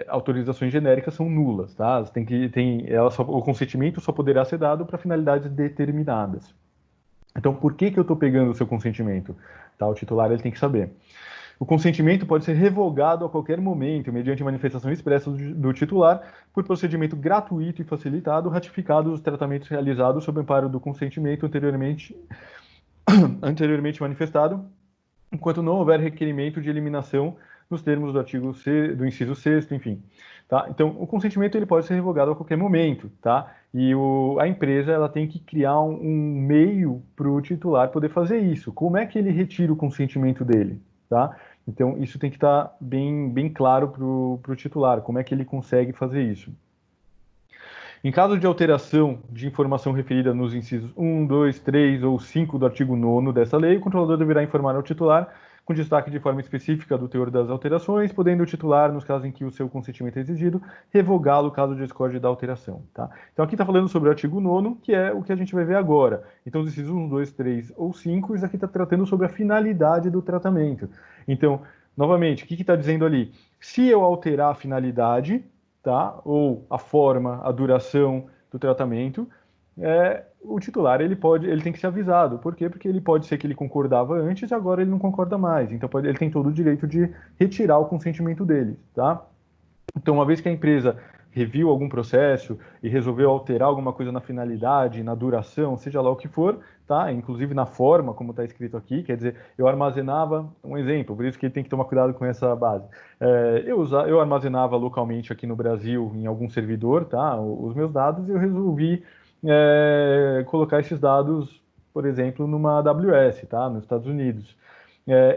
autorizações genéricas são nulas. Tá? O consentimento só poderá ser dado para finalidades determinadas. Então, por que eu estou pegando o seu consentimento? Tá, o titular ele tem que saber. O consentimento pode ser revogado a qualquer momento, mediante manifestação expressa do titular, por procedimento gratuito e facilitado, ratificados os tratamentos realizados sob amparo do consentimento anteriormente manifestado, enquanto não houver requerimento de eliminação nos termos do artigo do inciso 6º, enfim. Tá? Então, o consentimento ele pode ser revogado a qualquer momento, tá? E a empresa ela tem que criar um meio para o titular poder fazer isso. Como é que ele retira o consentimento dele, tá? Então, isso tem que estar bem claro para o titular, como é que ele consegue fazer isso. Em caso de alteração de informação referida nos incisos 1, 2, 3 ou 5 do artigo 9º dessa lei, o controlador deverá informar ao titular com destaque de forma específica do teor das alterações, podendo o titular, nos casos em que o seu consentimento é exigido, revogá-lo caso discorde da alteração. Tá? Então aqui está falando sobre o artigo 9º, que é o que a gente vai ver agora. Então os incisos 1, 2, 3 ou 5, isso aqui está tratando sobre a finalidade do tratamento. Então, novamente, o que está dizendo ali? Se eu alterar a finalidade, tá? Ou a forma, a duração do tratamento, o titular ele tem que ser avisado. Por quê? Porque ele pode ser que ele concordava antes e agora ele não concorda mais. Então ele tem todo o direito de retirar o consentimento dele, tá? Então, uma vez que a empresa reviu algum processo e resolveu alterar alguma coisa na finalidade, na duração, seja lá o que for, tá? Inclusive na forma, como está escrito aqui, quer dizer, eu armazenava, um exemplo, por isso que tem que tomar cuidado com essa base. Eu armazenava localmente aqui no Brasil, em algum servidor, tá? Os meus dados, e eu resolvi colocar esses dados, por exemplo, numa AWS, tá? Nos Estados Unidos.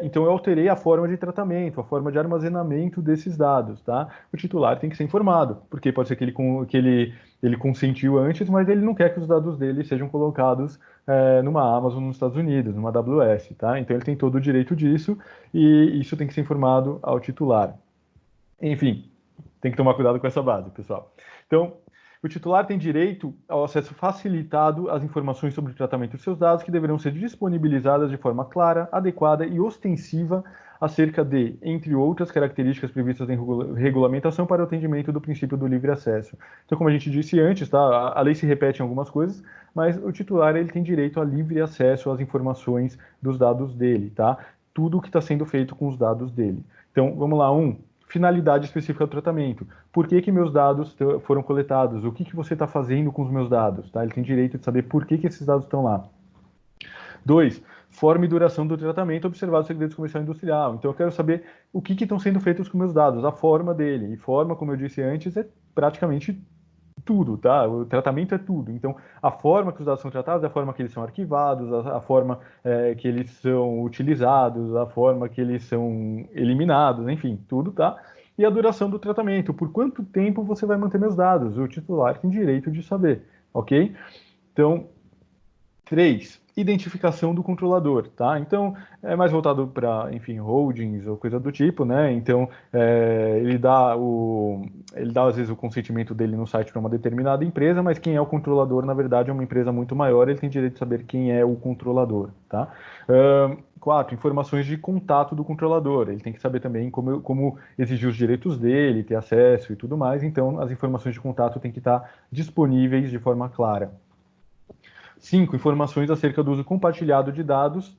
Então, eu alterei a forma de tratamento, a forma de armazenamento desses dados, tá? O titular tem que ser informado, porque pode ser que ele consentiu antes, mas ele não quer que os dados dele sejam colocados numa Amazon nos Estados Unidos, numa AWS, tá? Então, ele tem todo o direito disso e isso tem que ser informado ao titular. Enfim, tem que tomar cuidado com essa base, pessoal. Então, o titular tem direito ao acesso facilitado às informações sobre o tratamento de seus dados, que deverão ser disponibilizadas de forma clara, adequada e ostensiva acerca de, entre outras características previstas em regulamentação para o atendimento do princípio do livre acesso. Então, como a gente disse antes, tá, a lei se repete em algumas coisas, mas o titular ele tem direito a livre acesso às informações dos dados dele, tá? Tudo o que está sendo feito com os dados dele. Então, vamos lá, finalidade específica do tratamento. Por que meus dados foram coletados? O que você está fazendo com os meus dados? Tá? Ele tem direito de saber por que esses dados estão lá. 2. Forma e duração do tratamento observado no segredo comercial e industrial. Então, eu quero saber o que estão sendo feitos com meus dados, a forma dele. E forma, como eu disse antes, é praticamente tudo, tá? O tratamento é tudo. Então, a forma que os dados são tratados, a forma que eles são arquivados, a forma que eles são utilizados, a forma que eles são eliminados, enfim, tudo, tá? E a duração do tratamento, por quanto tempo você vai manter meus dados? O titular tem direito de saber, ok? Então, 3. Identificação do controlador, tá? Então, é mais voltado para, enfim, holdings ou coisa do tipo, né? Então, ele dá, às vezes, o consentimento dele no site para uma determinada empresa, mas quem é o controlador, na verdade, é uma empresa muito maior, ele tem direito de saber quem é o controlador, tá? 4. Informações de contato do controlador. Ele tem que saber também como exigir os direitos dele, ter acesso e tudo mais. Então, as informações de contato têm que estar disponíveis de forma clara. 5. Informações acerca do uso compartilhado de dados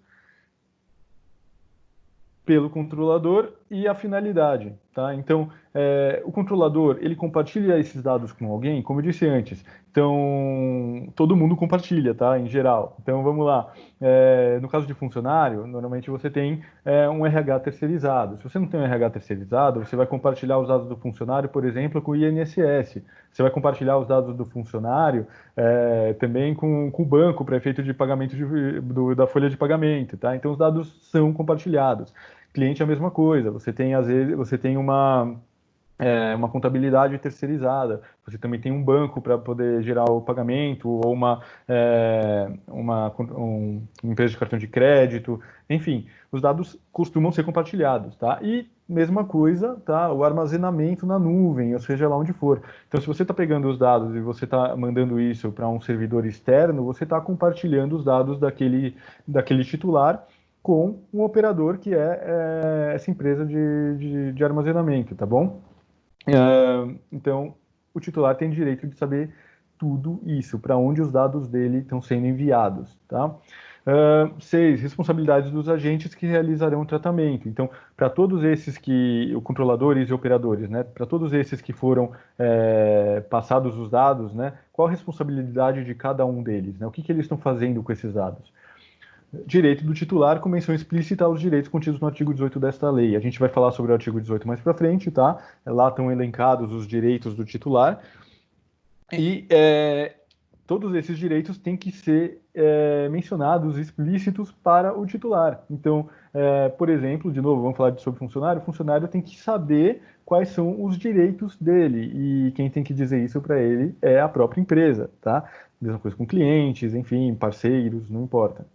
pelo controlador e a finalidade, tá? Então, o controlador, ele compartilha esses dados com alguém, como eu disse antes. Então, todo mundo compartilha, tá? Em geral. Então, vamos lá. No caso de funcionário, normalmente você tem um RH terceirizado. Se você não tem um RH terceirizado, você vai compartilhar os dados do funcionário, por exemplo, com o INSS. Você vai compartilhar os dados do funcionário também com o banco para efeito de pagamento da folha de pagamento, tá? Então, os dados são compartilhados. Cliente é a mesma coisa. Você tem, às vezes, uma contabilidade terceirizada. Você também tem um banco para poder gerar o pagamento, ou uma empresa de cartão de crédito. Enfim, os dados costumam ser compartilhados, tá? E mesma coisa, tá? O armazenamento na nuvem, ou seja, lá onde for. Então, se você está pegando os dados e você está mandando isso para um servidor externo, você está compartilhando os dados daquele titular com um operador que é essa empresa de armazenamento, tá bom? Então, o titular tem direito de saber tudo isso, para onde os dados dele estão sendo enviados, tá? 6. Responsabilidades dos agentes que realizarão o tratamento. Então, para todos esses controladores e operadores, né? Para todos esses que foram passados os dados, né? Qual a responsabilidade de cada um deles, né? O que eles estão fazendo com esses dados? Direito do titular com menção explícita aos direitos contidos no artigo 18 desta lei. A gente vai falar sobre o artigo 18 mais para frente, tá? Lá estão elencados os direitos do titular. E todos esses direitos têm que ser mencionados, explícitos para o titular. Então, por exemplo, de novo, vamos falar sobre funcionário. O funcionário tem que saber quais são os direitos dele. E quem tem que dizer isso para ele é a própria empresa, tá? Mesma coisa com clientes, enfim, parceiros, não importa.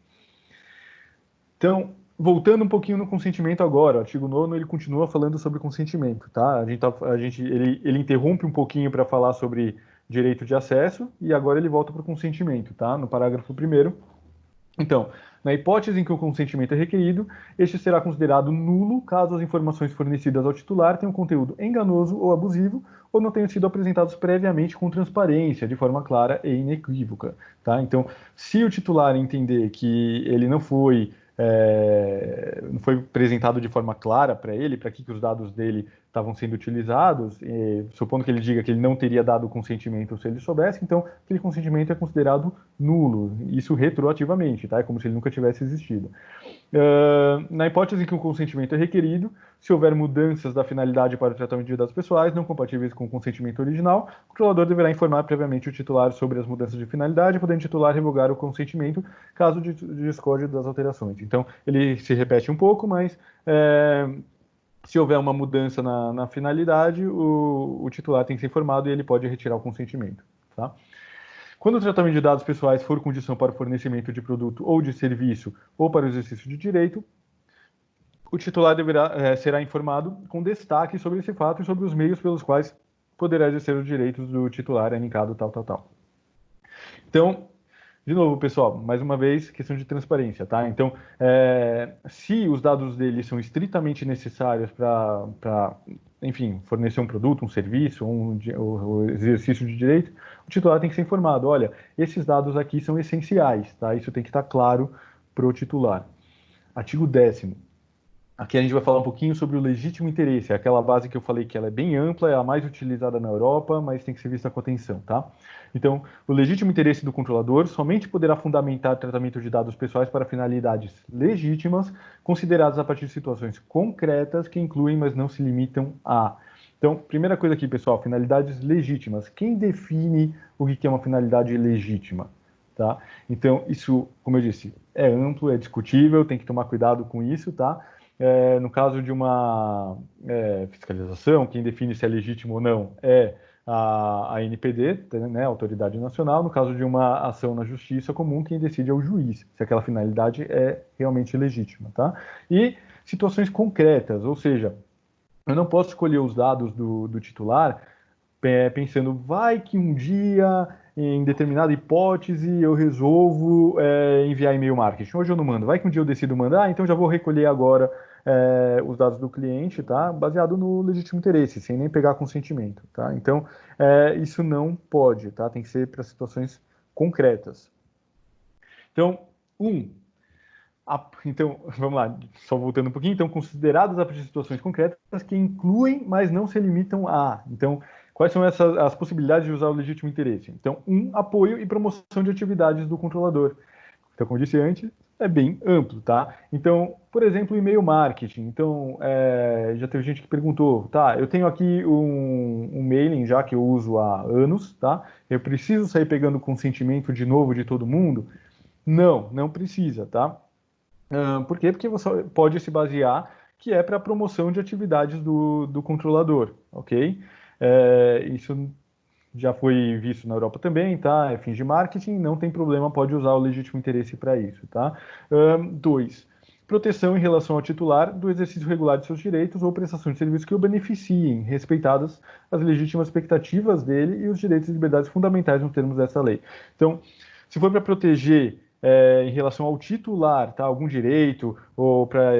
Então, voltando um pouquinho no consentimento agora, o artigo 9º ele continua falando sobre consentimento, tá? Ele interrompe um pouquinho para falar sobre direito de acesso e agora ele volta para o consentimento, tá? No parágrafo 1º. Então, na hipótese em que o consentimento é requerido, este será considerado nulo caso as informações fornecidas ao titular tenham conteúdo enganoso ou abusivo ou não tenham sido apresentados previamente com transparência, de forma clara e inequívoca, tá? Então, se o titular entender que ele não foi apresentado de forma clara para ele, para que os dados dele estavam sendo utilizados, supondo que ele diga que ele não teria dado consentimento se ele soubesse, então aquele consentimento é considerado nulo, isso retroativamente, tá? É como se ele nunca tivesse existido. Na hipótese em que o consentimento é requerido, se houver mudanças da finalidade para o tratamento de dados pessoais não compatíveis com o consentimento original, o controlador deverá informar previamente o titular sobre as mudanças de finalidade, podendo o titular revogar o consentimento caso discorde das alterações. Então, ele se repete um pouco, mas se houver uma mudança na finalidade, o titular tem que ser informado e ele pode retirar o consentimento. Tá? Quando o tratamento de dados pessoais for condição para o fornecimento de produto ou de serviço ou para o exercício de direito, o titular será informado com destaque sobre esse fato e sobre os meios pelos quais poderá exercer os direitos do titular, elencado, tal. Então, de novo, pessoal, mais uma vez, questão de transparência, tá? Então, se os dados dele são estritamente necessários para, enfim, fornecer um produto, um serviço, ou exercício de direito, o titular tem que ser informado, olha, esses dados aqui são essenciais, tá? Isso tem que estar claro para o titular. Artigo 10º. Aqui a gente vai falar um pouquinho sobre o legítimo interesse, aquela base que eu falei que ela é bem ampla, é a mais utilizada na Europa, mas tem que ser vista com atenção, tá? Então, o legítimo interesse do controlador somente poderá fundamentar o tratamento de dados pessoais para finalidades legítimas, consideradas a partir de situações concretas que incluem, mas não se limitam a. Então, primeira coisa aqui, pessoal, finalidades legítimas. Quem define o que é uma finalidade legítima? Tá? Então, isso, como eu disse, é amplo, é discutível, tem que tomar cuidado com isso, tá? No caso de uma fiscalização, quem define se é legítimo ou não é a ANPD, né, a Autoridade Nacional. No caso de uma ação na justiça comum, quem decide é o juiz, se aquela finalidade é realmente legítima. Tá? E situações concretas, ou seja, eu não posso escolher os dados do titular pensando, vai que um dia, em determinada hipótese, eu resolvo enviar e-mail marketing. Hoje eu não mando. Vai que um dia eu decido mandar, então já vou recolher agora os dados do cliente, tá? Baseado no legítimo interesse, sem nem pegar consentimento, tá? Então, isso não pode, tá? Tem que ser para situações concretas. Então, então, vamos lá, só voltando um pouquinho. Então, consideradas as situações concretas que incluem, mas não se limitam a. Então, quais são as possibilidades de usar o legítimo interesse? Então, apoio e promoção de atividades do controlador. Então, como disse antes, é bem amplo, tá? Então, por exemplo, e-mail marketing. Então, já teve gente que perguntou, tá, eu tenho aqui um mailing já que eu uso há anos, tá? Eu preciso sair pegando consentimento de novo de todo mundo? Não precisa, tá? Por quê? Porque você pode se basear que é para promoção de atividades do controlador, ok? Isso já foi visto na Europa também, tá? É fins de marketing, não tem problema, pode usar o legítimo interesse para isso, tá? 2. Proteção em relação ao titular do exercício regular de seus direitos ou prestação de serviços que o beneficiem, respeitadas as legítimas expectativas dele e os direitos e liberdades fundamentais nos termos dessa lei. Então, se for para proteger em relação ao titular, tá? Algum direito ou para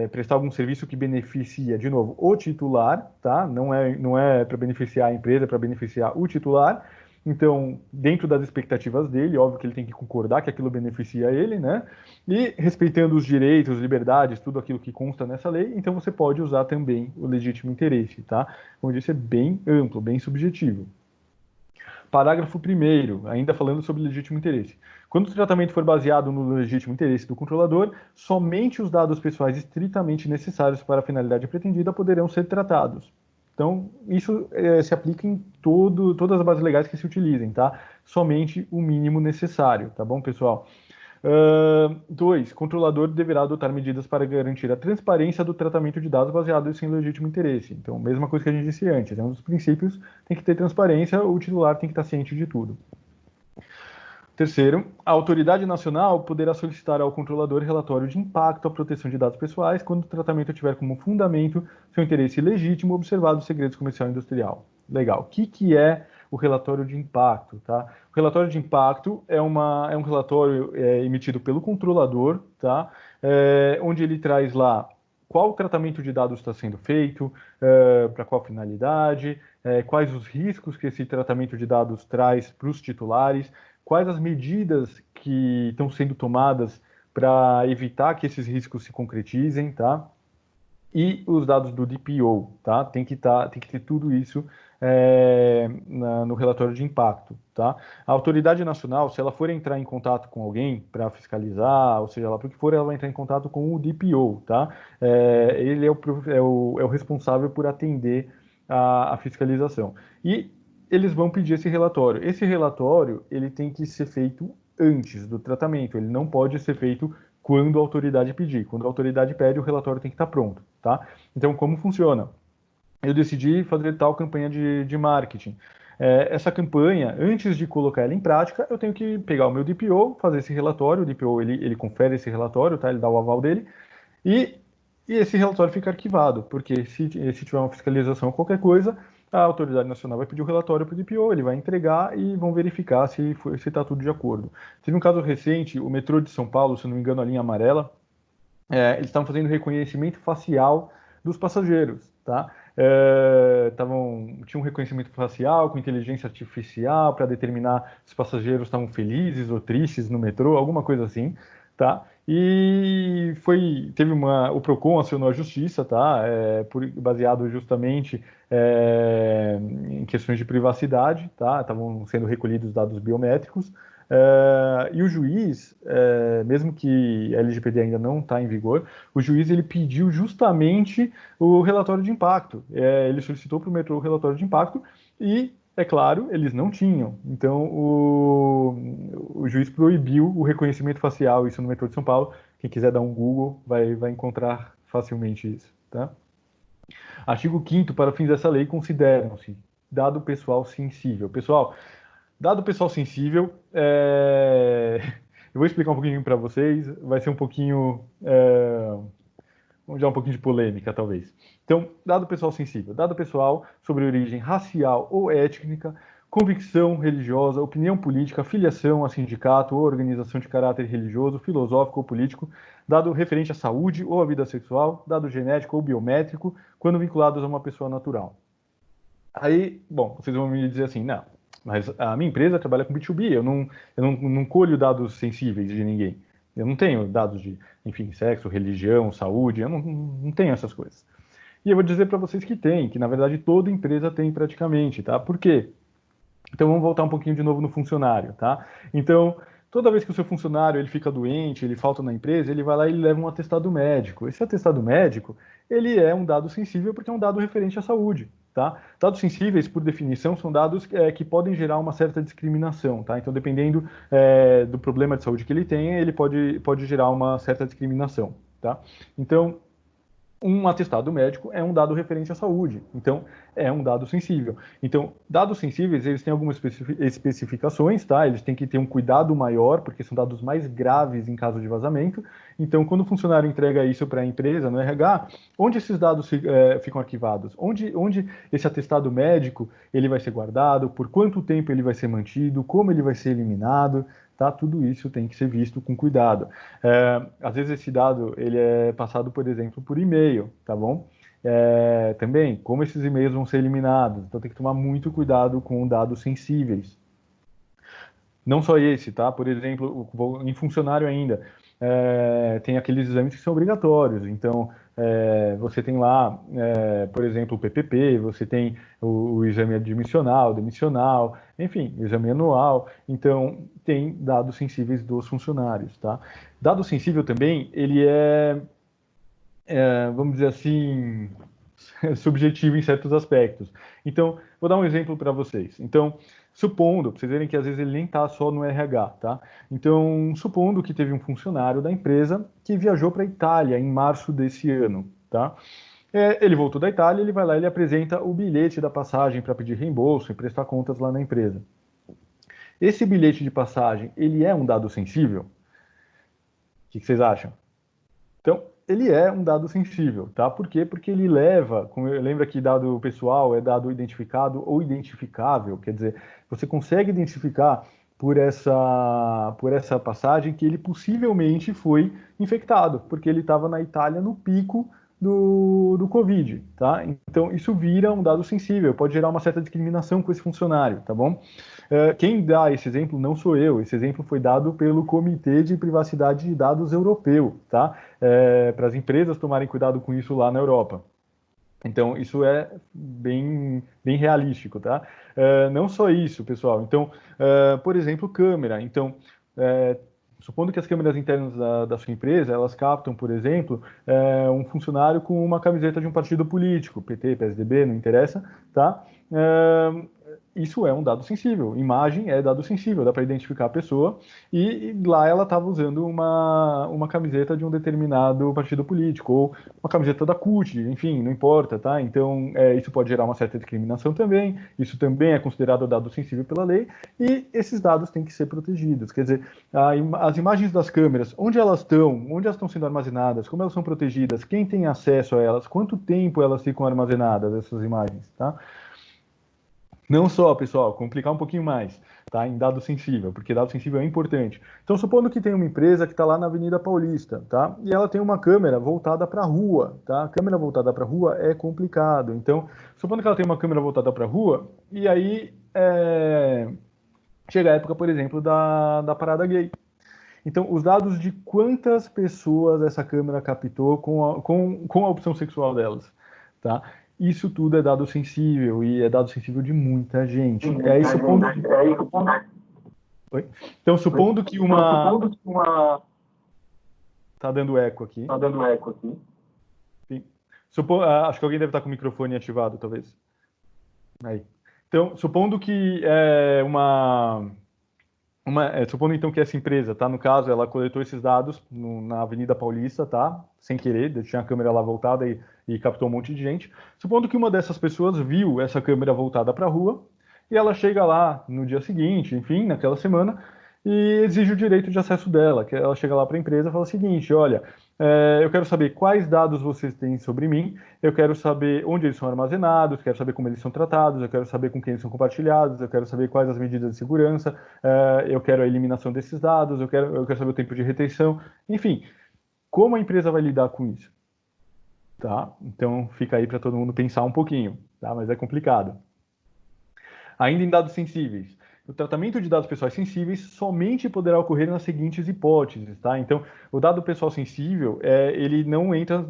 prestar algum serviço que beneficia, de novo, o titular, tá? Não é para beneficiar a empresa, é para beneficiar o titular. Então, dentro das expectativas dele, óbvio que ele tem que concordar que aquilo beneficia ele, né? E respeitando os direitos, liberdades, tudo aquilo que consta nessa lei, então você pode usar também o legítimo interesse, tá? Como eu disse, é bem amplo, bem subjetivo. Parágrafo 1º, ainda falando sobre legítimo interesse. Quando o tratamento for baseado no legítimo interesse do controlador, somente os dados pessoais estritamente necessários para a finalidade pretendida poderão ser tratados. Então, isso se aplica em todas as bases legais que se utilizem, tá? Somente o mínimo necessário, tá bom, pessoal? 2. Controlador deverá adotar medidas para garantir a transparência do tratamento de dados baseados em legítimo interesse. Então, mesma coisa que a gente disse antes, é um dos princípios, tem que ter transparência, o titular tem que estar ciente de tudo. 3º, a autoridade nacional poderá solicitar ao controlador relatório de impacto à proteção de dados pessoais quando o tratamento tiver como fundamento seu interesse legítimo observado o segredo comercial e industrial. Legal. O que é o relatório de impacto, tá? O relatório de impacto é um relatório emitido pelo controlador, tá? Onde ele traz lá qual o tratamento de dados está sendo feito, para qual finalidade, quais os riscos que esse tratamento de dados traz para os titulares, quais as medidas que estão sendo tomadas para evitar que esses riscos se concretizem, tá? e os dados do DPO, tá? Tem que ter tudo isso no relatório de impacto, tá? A autoridade nacional, se ela for entrar em contato com alguém para fiscalizar, ou seja lá para o que for, ela vai entrar em contato com o DPO, tá? Ele é o responsável por atender a fiscalização. E eles vão pedir esse relatório. Esse relatório, ele tem que ser feito antes do tratamento, ele não pode ser feito quando a autoridade pedir. Quando a autoridade pede, o relatório tem que estar pronto, tá? Então, como funciona? Eu decidi fazer tal campanha de marketing. Essa campanha, antes de colocar ela em prática, eu tenho que pegar o meu DPO, fazer esse relatório, o DPO ele confere esse relatório, tá? Ele dá o aval dele, e, e esse relatório fica arquivado, porque se tiver uma fiscalização ou qualquer coisa, a autoridade nacional vai pedir o relatório para o DPO, ele vai entregar e vão verificar se está tudo de acordo. Teve um caso recente, o metrô de São Paulo, se não me engano, a linha amarela, eles estavam fazendo reconhecimento facial dos passageiros, tá? Tinha um reconhecimento facial com inteligência artificial para determinar se os passageiros estavam felizes ou tristes no metrô, alguma coisa assim, tá? E o Procon acionou a justiça, tá? Baseado justamente em questões de privacidade, tá? Estavam sendo recolhidos dados biométricos. E o juiz, mesmo que a LGPD ainda não está em vigor, o juiz ele pediu justamente o relatório de impacto. Ele solicitou para o metrô o relatório de impacto e, é claro, eles não tinham. Então, o juiz proibiu o reconhecimento facial, isso no metrô de São Paulo. Quem quiser dar um Google vai encontrar facilmente isso. Tá? Artigo 5º, para fins dessa lei, consideram-se dado pessoal sensível. Pessoal, dado pessoal sensível, eu vou explicar um pouquinho para vocês, vai ser um pouquinho, vamos dar um pouquinho de polêmica, talvez. Então, dado pessoal sensível, dado pessoal sobre origem racial ou étnica, convicção religiosa, opinião política, filiação a sindicato ou organização de caráter religioso, filosófico ou político, dado referente à saúde ou à vida sexual, dado genético ou biométrico, quando vinculados a uma pessoa natural. Aí, bom, vocês vão me dizer assim, não, mas a minha empresa trabalha com B2B, eu não colho dados sensíveis de ninguém. Eu não tenho dados de, enfim, sexo, religião, saúde, eu não tenho essas coisas. E eu vou dizer para vocês que tem, que na verdade toda empresa tem praticamente, tá? Por quê? Então vamos voltar um pouquinho de novo no funcionário, tá? Então, toda vez que o seu funcionário ele fica doente, ele falta na empresa, ele vai lá e ele leva um atestado médico. Esse atestado médico, ele é um dado sensível porque é um dado referente à saúde, tá? Dados sensíveis, por definição, são dados que podem gerar uma certa discriminação, tá? Então, dependendo do problema de saúde que ele tem, ele pode gerar uma certa discriminação, tá? Então, um atestado médico é um dado referente à saúde, então é um dado sensível. Então, dados sensíveis, eles têm algumas especificações, tá? Eles têm que ter um cuidado maior, porque são dados mais graves em caso de vazamento. Então, quando o funcionário entrega isso para a empresa, no RH, onde esses dados ficam arquivados? Onde esse atestado médico ele vai ser guardado? Por quanto tempo ele vai ser mantido? Como ele vai ser eliminado? Tá? Tudo isso tem que ser visto com cuidado. Às vezes esse dado ele é passado, por exemplo, por e-mail, tá bom? Também, como esses e-mails vão ser eliminados, então tem que tomar muito cuidado com dados sensíveis. Não só esse, tá? Por exemplo, em funcionário ainda, tem aqueles exames que são obrigatórios. Então, você tem lá, por exemplo, o PPP, você tem o exame admissional, demissional, enfim, o exame anual. Então, tem dados sensíveis dos funcionários, tá? Dado sensível também, ele vamos dizer assim, subjetivo em certos aspectos. Então, vou dar um exemplo para vocês. Então, supondo, para vocês verem que às vezes ele nem está só no RH, tá? Então, supondo que teve um funcionário da empresa que viajou para a Itália em março desse ano, tá? Ele voltou da Itália, ele vai lá e ele apresenta o bilhete da passagem para pedir reembolso e prestar contas lá na empresa. Esse bilhete de passagem, ele é um dado sensível? O que vocês acham? Então, ele é um dado sensível, tá? Por quê? Porque ele leva, lembra que dado pessoal é dado identificado ou identificável, quer dizer, você consegue identificar por essa passagem que ele possivelmente foi infectado, porque ele estava na Itália no pico do Covid, tá? Então, isso vira um dado sensível, pode gerar uma certa discriminação com esse funcionário, tá bom? Quem dá esse exemplo não sou eu, esse exemplo foi dado pelo Comitê de Privacidade de Dados Europeu, tá? Para as empresas tomarem cuidado com isso lá na Europa. Então, isso é bem realístico, tá? Não só isso, pessoal. Então, por exemplo, câmera. Então, supondo que as câmeras internas da sua empresa, elas captam, por exemplo, um funcionário com uma camiseta de um partido político, PT, PSDB, não interessa, tá? Isso é um dado sensível. Imagem é dado sensível, dá para identificar a pessoa, e lá ela estava usando uma camiseta de um determinado partido político, ou uma camiseta da CUT, enfim, não importa, tá? Então, isso pode gerar uma certa discriminação também, isso também é considerado dado sensível pela lei, e esses dados têm que ser protegidos. Quer dizer, as imagens das câmeras, onde elas estão sendo armazenadas, como elas são protegidas, quem tem acesso a elas, quanto tempo elas ficam armazenadas, essas imagens, tá? Não só, pessoal, complicar um pouquinho mais, tá? Em dado sensível, porque dado sensível é importante. Então, supondo que tem uma empresa que está lá na Avenida Paulista, tá? E ela tem uma câmera voltada para a rua, tá? Câmera voltada para a rua é complicado. Então, supondo que ela tem uma câmera voltada para a rua, e aí chega a época, por exemplo, da parada gay. Então, os dados de quantas pessoas essa câmera captou com a opção sexual delas, tá? Isso tudo é dado sensível, e é dado sensível de muita gente. Oi? Então, supondo que uma... Tá dando eco aqui. Sim. Acho que alguém deve estar com o microfone ativado, talvez. Aí. Então, supondo que supondo então que essa empresa, tá? No caso, ela coletou esses dados na Avenida Paulista, tá? Sem querer, tinha a câmera lá voltada e captou um monte de gente. Supondo que uma dessas pessoas viu essa câmera voltada para a rua, e ela chega lá no dia seguinte, enfim, naquela semana, e exige o direito de acesso dela, que ela chega lá para a empresa e fala o seguinte: olha, eu quero saber quais dados vocês têm sobre mim, eu quero saber onde eles são armazenados, quero saber como eles são tratados, eu quero saber com quem eles são compartilhados, eu quero saber quais as medidas de segurança, eu quero a eliminação desses dados, eu quero saber o tempo de retenção, enfim, como a empresa vai lidar com isso? Tá? Então fica aí para todo mundo pensar um pouquinho, tá? Mas é complicado. Ainda em dados sensíveis, o tratamento de dados pessoais sensíveis somente poderá ocorrer nas seguintes hipóteses, tá? Então, o dado pessoal sensível, ele não entra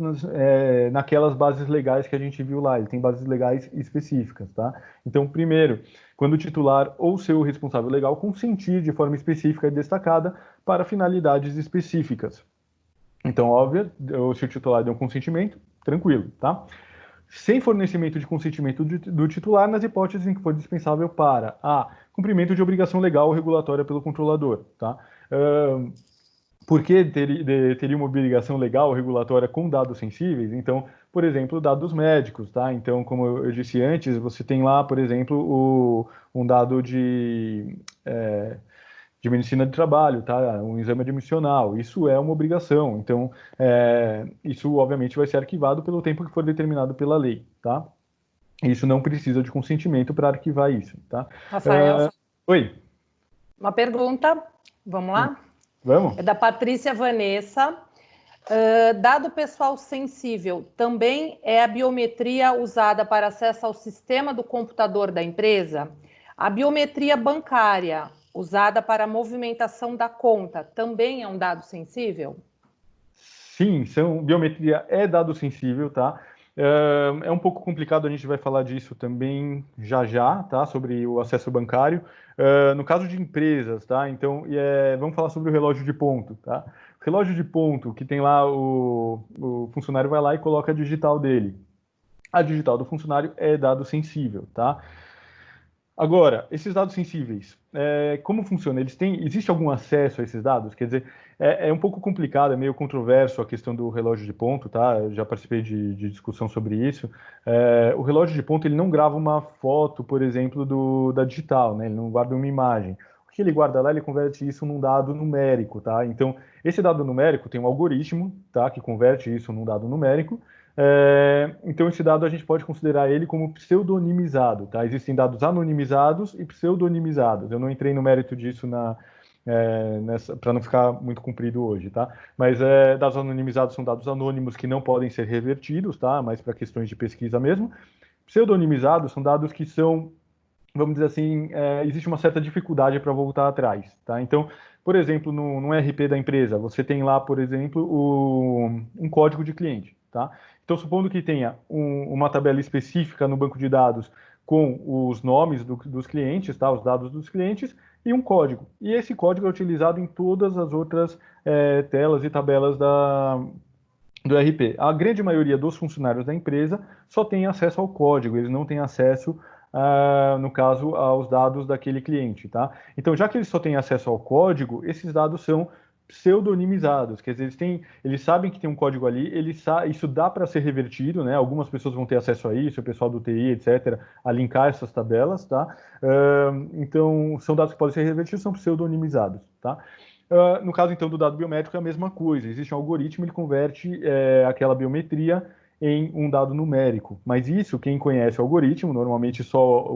naquelas bases legais que a gente viu lá, ele tem bases legais específicas, tá? Então, primeiro, quando o titular ou seu responsável legal consentir de forma específica e destacada para finalidades específicas. Então, óbvio, se o titular deu um consentimento, tranquilo, tá? Sem fornecimento de consentimento do titular nas hipóteses em que for dispensável para a cumprimento de obrigação legal ou regulatória pelo controlador, tá? Por que teria uma obrigação legal ou regulatória com dados sensíveis? Então, por exemplo, dados médicos, tá? Então, como eu disse antes, você tem lá, por exemplo, um dado de medicina de trabalho, tá? Um exame admissional, isso é uma obrigação. Então, isso obviamente vai ser arquivado pelo tempo que for determinado pela lei, tá? Isso não precisa de consentimento para arquivar isso, tá? Rafael, Oi. uma pergunta, vamos lá? Vamos? É da Patrícia Vanessa. Dado pessoal sensível também é a biometria usada para acesso ao sistema do computador da empresa? A biometria bancária usada para a movimentação da conta também é um dado sensível? Sim, biometria é dado sensível, tá? É um pouco complicado, a gente vai falar disso também já, tá? Sobre o acesso bancário. No caso de empresas, tá? Então, vamos falar sobre o relógio de ponto, tá? O relógio de ponto, que tem lá, o funcionário vai lá e coloca a digital dele. A digital do funcionário é dado sensível, tá? Agora, esses dados sensíveis, como funciona? Existe algum acesso a esses dados? Quer dizer, é um pouco complicado, é meio controverso a questão do relógio de ponto, tá? Eu já participei de discussão sobre isso. O relógio de ponto, ele não grava uma foto, por exemplo, da digital, né? Ele não guarda uma imagem. O que ele guarda lá, ele converte isso num dado numérico, tá? Então, esse dado numérico tem um algoritmo, tá? Que converte isso num dado numérico. Então, esse dado a gente pode considerar ele como pseudonimizado, tá? Existem dados anonimizados e pseudonimizados. Eu não entrei no mérito disso para não ficar muito comprido hoje, tá? Mas dados anonimizados são dados anônimos que não podem ser revertidos, tá? Mas para questões de pesquisa mesmo. Pseudonimizados são dados que são, vamos dizer assim, existe uma certa dificuldade para voltar atrás, tá? Então, por exemplo, no RP da empresa, você tem lá, por exemplo, um código de cliente, tá? Então, supondo que tenha uma tabela específica no banco de dados com os nomes dos clientes, tá? Os dados dos clientes e um código. E esse código é utilizado em todas as outras telas e tabelas do RP. A grande maioria dos funcionários da empresa só tem acesso ao código, eles não têm acesso, no caso, aos dados daquele cliente, tá? Então, já que eles só têm acesso ao código, esses dados são pseudonimizados, quer dizer, eles sabem que tem um código ali, isso dá para ser revertido, né? Algumas pessoas vão ter acesso a isso, o pessoal do TI, etc., a linkar essas tabelas, tá? Então, são dados que podem ser revertidos, são pseudonimizados, tá? No caso, então, do dado biométrico é a mesma coisa. Existe um algoritmo, ele converte aquela biometria em um dado numérico. Mas isso, quem conhece o algoritmo, normalmente só,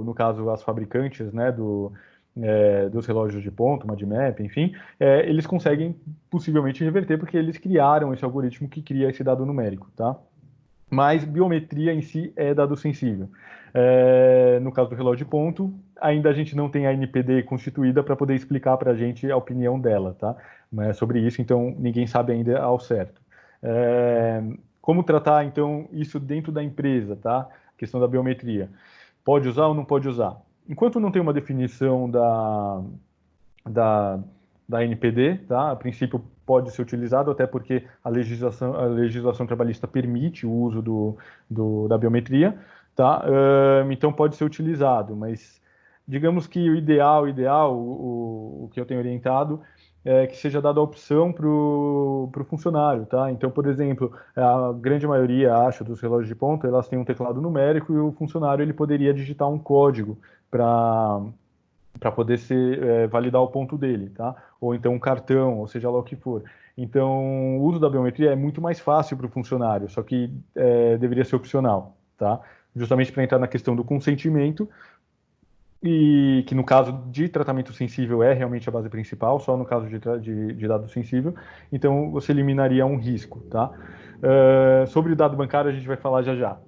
no caso, as fabricantes, né, dos relógios de ponto, Madmap, enfim, eles conseguem possivelmente reverter, porque eles criaram esse algoritmo que cria esse dado numérico, tá? Mas biometria em si é dado sensível. No caso do relógio de ponto, ainda a gente não tem a NPD constituída para poder explicar para a gente a opinião dela, tá? Mas sobre isso, então, ninguém sabe ainda ao certo. Como tratar, então, isso dentro da empresa, tá? A questão da biometria. Pode usar ou não pode usar? Enquanto não tem uma definição da, da NPD, tá? A princípio pode ser utilizado, até porque a legislação trabalhista permite o uso da biometria, tá? Então pode ser utilizado, mas digamos que o ideal, o que eu tenho orientado, é que seja dada a opção para o funcionário, tá? Então, por exemplo, a grande maioria, acho, dos relógios de ponta, elas têm um teclado numérico e o funcionário ele poderia digitar um código para poder validar o ponto dele, tá? Ou então um cartão, ou seja lá o que for. Então, o uso da biometria é muito mais fácil para o funcionário, só que deveria ser opcional, tá? Justamente para entrar na questão do consentimento, e que no caso de tratamento sensível é realmente a base principal, só no caso de dado sensível, então você eliminaria um risco, tá? Sobre o dado bancário a gente vai falar já já,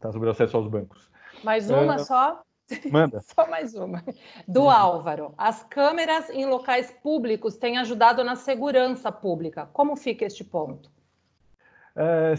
tá? Sobre o acesso aos bancos. Mais uma só? Manda. Só mais uma. Do Álvaro. As câmeras em locais públicos têm ajudado na segurança pública. Como fica este ponto?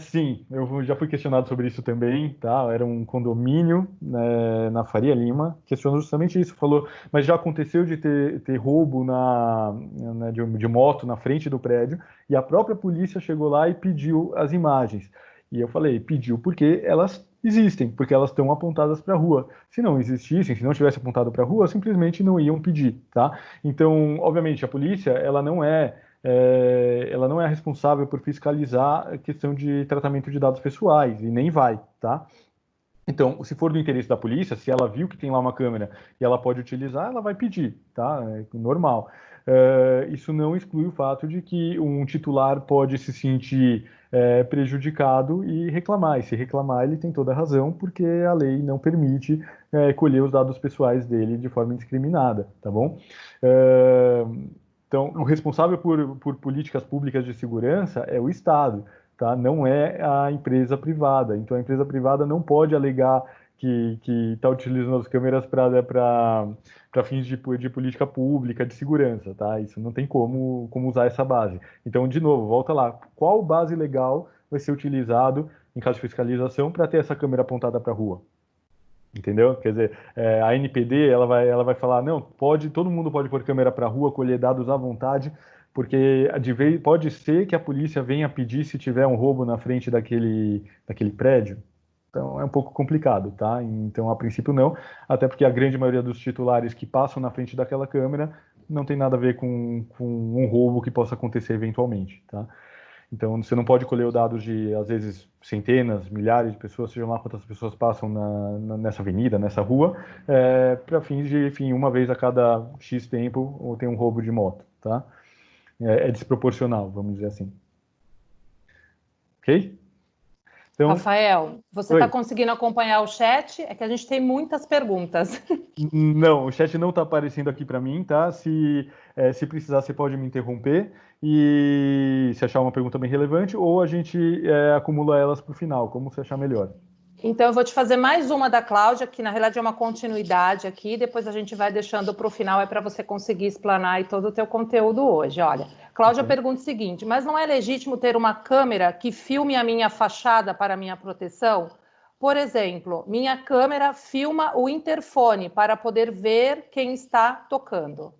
Sim, eu já fui questionado sobre isso também, tá? Era um condomínio, né, na Faria Lima, questionou justamente isso, falou, mas já aconteceu de ter roubo né, de moto na frente do prédio, e a própria polícia chegou lá e pediu as imagens. E eu falei, pediu porque elas existem, porque elas estão apontadas para a rua. Se não existissem, se não tivesse apontado para a rua, simplesmente não iam pedir, tá? Então, obviamente, a polícia, ela não é responsável por fiscalizar a questão de tratamento de dados pessoais, e nem vai, tá? Então, se for do interesse da polícia, se ela viu que tem lá uma câmera e ela pode utilizar, ela vai pedir, tá? É normal. Isso não exclui o fato de que um titular pode se sentir prejudicado e reclamar. E se reclamar, ele tem toda a razão, porque a lei não permite colher os dados pessoais dele de forma indiscriminada, tá bom? Então, o responsável por políticas públicas de segurança é o Estado, tá? Não é a empresa privada. Então, a empresa privada não pode alegar que está utilizando as câmeras para fins de política pública de segurança, tá? Isso não tem como usar essa base. Então, de novo, volta lá. Qual base legal vai ser utilizado em caso de fiscalização para ter essa câmera apontada para a rua? Entendeu? Quer dizer, a NPD ela vai falar, não, todo mundo pode pôr câmera para a rua, colher dados à vontade, porque pode ser que a polícia venha pedir se tiver um roubo na frente daquele prédio. Então é um pouco complicado, tá? Então, a princípio não, até porque a grande maioria dos titulares que passam na frente daquela câmera não tem nada a ver com um roubo que possa acontecer eventualmente, tá? Então, você não pode colher os dados de, às vezes, centenas, milhares de pessoas, sejam lá quantas pessoas passam nessa avenida, nessa rua, para fins de, enfim, uma vez a cada X tempo, ou tem um roubo de moto, tá? É desproporcional, vamos dizer assim. Ok? Então, Rafael, você está conseguindo acompanhar o chat? É que a gente tem muitas perguntas. Não, o chat não está aparecendo aqui para mim, tá? Se precisar, você pode me interromper e se achar uma pergunta bem relevante, ou a gente acumula elas para o final, como você achar melhor. Então, eu vou te fazer mais uma da Cláudia, que na realidade é uma continuidade aqui, depois a gente vai deixando para o final, é para você conseguir explanar aí todo o teu conteúdo hoje. Olha, Cláudia pergunta o seguinte, mas não é legítimo ter uma câmera que filme a minha fachada para minha proteção? Por exemplo, minha câmera filma o interfone para poder ver quem está tocando.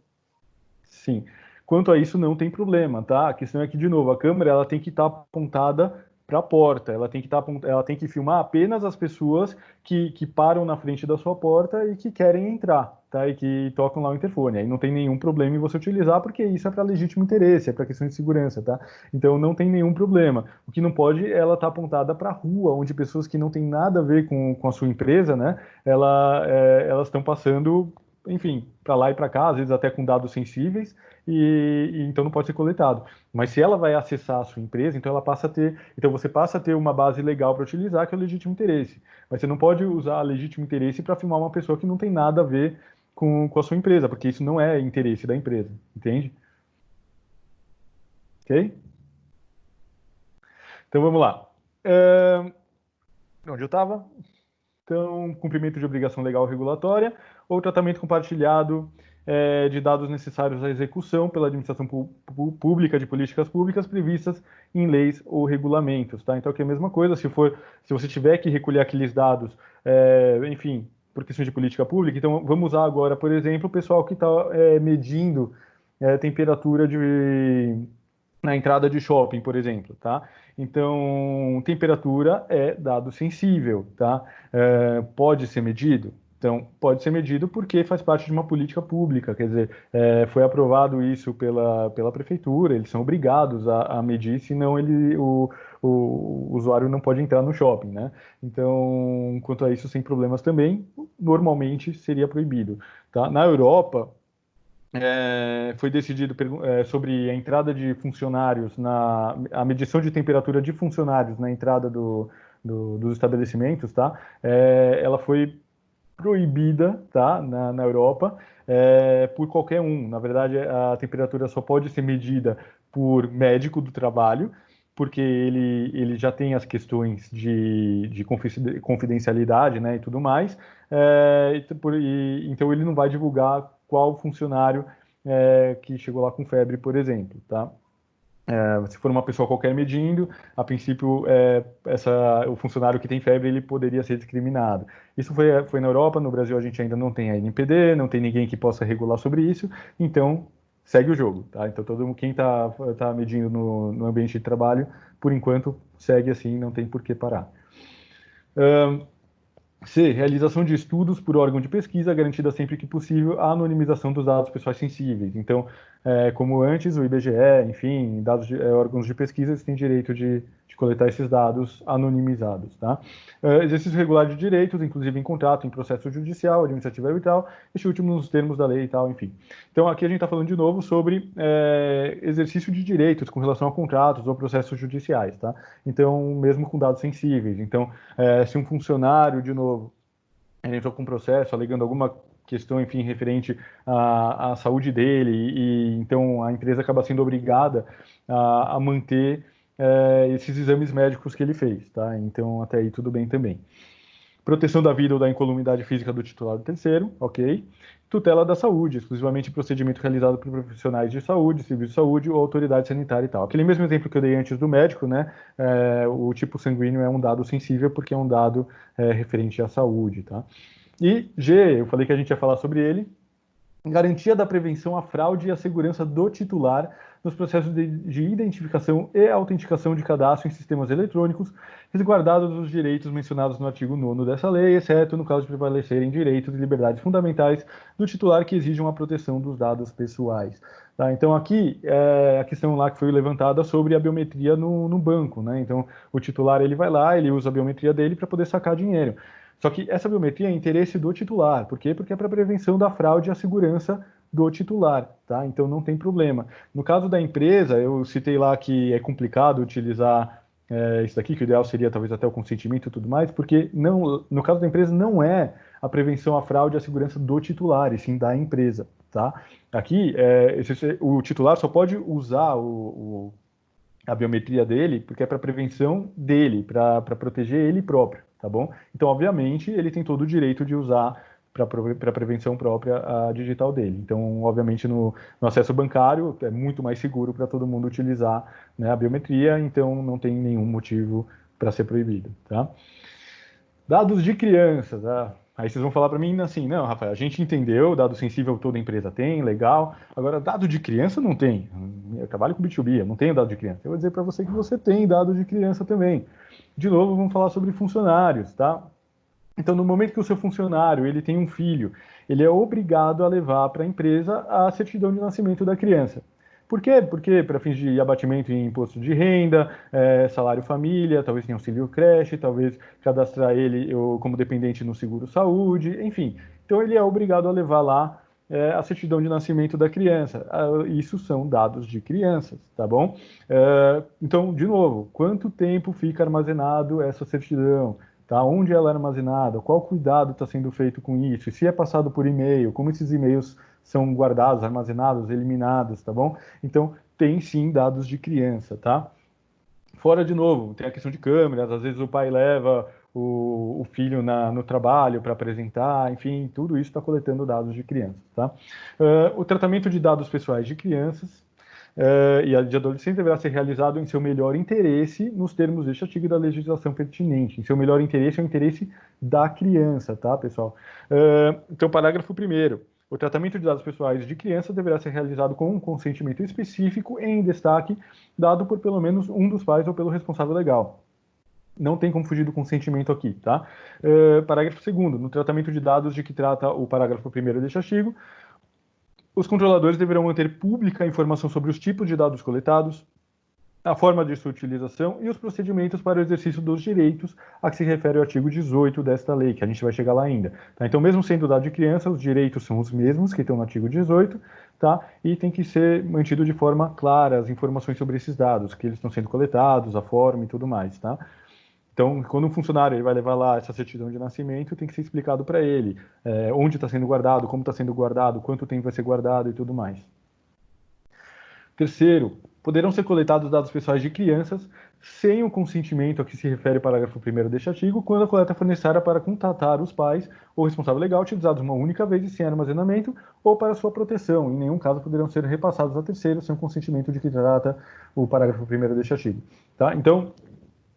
Sim. Quanto a isso, não tem problema, tá? A questão é que, de novo, a câmera ela tem que estar apontada para a porta, ela tem que filmar apenas as pessoas que param na frente da sua porta e que querem entrar, tá? E que tocam lá o interfone. Aí não tem nenhum problema em você utilizar, porque isso é para legítimo interesse, é para questão de segurança, tá? Então não tem nenhum problema. O que não pode é ela estar apontada para a rua, onde pessoas que não têm nada a ver com a sua empresa, né? Elas estão passando, enfim, para lá e para cá, às vezes até com dados sensíveis, e então não pode ser coletado. Mas se ela vai acessar a sua empresa, então você passa a ter uma base legal para utilizar, que é o legítimo interesse. Mas você não pode usar legítimo interesse para filmar uma pessoa que não tem nada a ver com a sua empresa, porque isso não é interesse da empresa, entende? Ok? Então vamos lá. Onde eu estava? Então, cumprimento de obrigação legal regulatória ou tratamento compartilhado de dados necessários à execução pela administração pública de políticas públicas previstas em leis ou regulamentos, tá? Então, aqui é a mesma coisa, se você tiver que recolher aqueles dados, enfim, por questões de política pública, então vamos usar agora, por exemplo, o pessoal que está medindo temperatura na entrada de shopping, por exemplo, tá? Então, temperatura é dado sensível, tá? Pode ser medido? Então, pode ser medido porque faz parte de uma política pública, quer dizer, foi aprovado isso pela prefeitura, eles são obrigados a medir, senão o usuário não pode entrar no shopping, né? Então, quanto a isso, sem problemas também, normalmente seria proibido, tá? Na Europa, foi decidido sobre a entrada de funcionários, a medição de temperatura de funcionários na entrada dos estabelecimentos, tá? Ela foi proibida, tá? Na Europa, por qualquer um. Na verdade, a temperatura só pode ser medida por médico do trabalho, porque ele já tem as questões de confidencialidade, né, e tudo mais, então ele não vai divulgar qual funcionário que chegou lá com febre, por exemplo, tá? Se for uma pessoa qualquer medindo, a princípio, o funcionário que tem febre, ele poderia ser discriminado. Isso foi na Europa, no Brasil a gente ainda não tem a NPD, não tem ninguém que possa regular sobre isso, então segue o jogo, tá? Então quem tá medindo no ambiente de trabalho, por enquanto, segue assim, não tem por que parar. C. Realização de estudos por órgão de pesquisa, garantida sempre que possível a anonimização dos dados pessoais sensíveis. Então, como antes, o IBGE, enfim, órgãos de pesquisa, eles têm direito de coletar esses dados anonimizados, tá? Exercício regular de direitos, inclusive em contrato, em processo judicial, administrativo e arbitral, este último nos termos da lei e tal, enfim. Então, aqui a gente está falando de novo sobre exercício de direitos com relação a contratos ou processos judiciais, tá? Então, mesmo com dados sensíveis. Então, se um funcionário, de novo, ele entrou com um processo alegando alguma questão, enfim, referente à saúde dele, e então a empresa acaba sendo obrigada a manter esses exames médicos que ele fez, tá? Então, até aí tudo bem também. Proteção da vida ou da incolumidade física do titular do terceiro, ok. Tutela da saúde, exclusivamente procedimento realizado por profissionais de saúde, serviço de saúde ou autoridade sanitária e tal. Aquele mesmo exemplo que eu dei antes do médico, né? O tipo sanguíneo é um dado sensível porque é um dado referente à saúde, tá? E G, eu falei que a gente ia falar sobre ele, garantia da prevenção à fraude e à segurança do titular nos processos de identificação e autenticação de cadastro em sistemas eletrônicos, resguardados os direitos mencionados no artigo 9º dessa lei, exceto no caso de prevalecerem direitos e liberdades fundamentais do titular que exijam a proteção dos dados pessoais. Tá? Então, aqui, a questão lá que foi levantada sobre a biometria no banco, né? Então, o titular, ele vai lá, ele usa a biometria dele para poder sacar dinheiro. Só que essa biometria é interesse do titular. Por quê? Porque é para prevenção da fraude e a segurança do titular, tá? Então não tem problema. No caso da empresa, eu citei lá que é complicado utilizar isso daqui, que o ideal seria talvez até o consentimento e tudo mais, porque não, no caso da empresa não é a prevenção à fraude e à segurança do titular, e sim da empresa, tá? Aqui, o titular só pode usar a biometria dele porque é para prevenção dele, para proteger ele próprio, tá bom? Então, obviamente, ele tem todo o direito de usar para prevenção própria a digital dele. Então, obviamente, no acesso bancário é muito mais seguro para todo mundo utilizar, né, a biometria, então não tem nenhum motivo para ser proibido, tá? Dados de crianças, aí vocês vão falar para mim assim, não, Rafael, a gente entendeu, dado sensível toda empresa tem, legal, agora dado de criança não tem. Eu trabalho com B2B, eu não tenho dado de criança. Eu vou dizer para você que você tem dado de criança também. De novo, vamos falar sobre funcionários, tá? Então, no momento que o seu funcionário ele tem um filho, ele é obrigado a levar para a empresa a certidão de nascimento da criança. Por quê? Porque para fins de abatimento em imposto de renda, salário família, talvez tenha auxílio creche, talvez cadastrar ele como dependente no seguro-saúde, enfim. Então ele é obrigado a levar lá a certidão de nascimento da criança. Isso são dados de crianças, tá bom? Então, de novo, quanto tempo fica armazenado essa certidão? Tá? Onde ela é armazenada? Qual cuidado está sendo feito com isso? E se é passado por e-mail, como esses e-mails são guardados, armazenados, eliminados, tá bom? Então, tem sim dados de criança, tá? Fora, de novo, tem a questão de câmeras, às vezes o pai leva o filho no trabalho para apresentar, enfim, tudo isso está coletando dados de crianças, tá? O tratamento de dados pessoais de crianças e a de adolescente deverá ser realizado em seu melhor interesse, nos termos deste artigo e da legislação pertinente. Em seu melhor interesse é o interesse da criança, tá, pessoal? Então, parágrafo 1º. O tratamento de dados pessoais de crianças deverá ser realizado com um consentimento específico em destaque, dado por pelo menos um dos pais ou pelo responsável legal. Não tem como fugir do consentimento aqui, tá? Parágrafo 2º. No tratamento de dados de que trata o parágrafo 1º deste artigo, os controladores deverão manter pública a informação sobre os tipos de dados coletados, a forma de sua utilização e os procedimentos para o exercício dos direitos a que se refere o artigo 18 desta lei, que a gente vai chegar lá ainda. Tá? Então, mesmo sendo dado de criança, os direitos são os mesmos que estão no artigo 18, tá? E tem que ser mantido de forma clara as informações sobre esses dados, que eles estão sendo coletados, a forma e tudo mais, tá? Então, quando um funcionário ele vai levar lá essa certidão de nascimento, tem que ser explicado para ele onde está sendo guardado, como está sendo guardado, quanto tempo vai ser guardado e tudo mais. Terceiro, poderão ser coletados dados pessoais de crianças sem o consentimento a que se refere o parágrafo 1º deste artigo, quando a coleta for necessária para contatar os pais ou responsável legal, utilizados uma única vez e sem armazenamento, ou para sua proteção. Em nenhum caso poderão ser repassados a terceiros sem o consentimento de que trata o parágrafo 1º deste artigo. Tá? Então,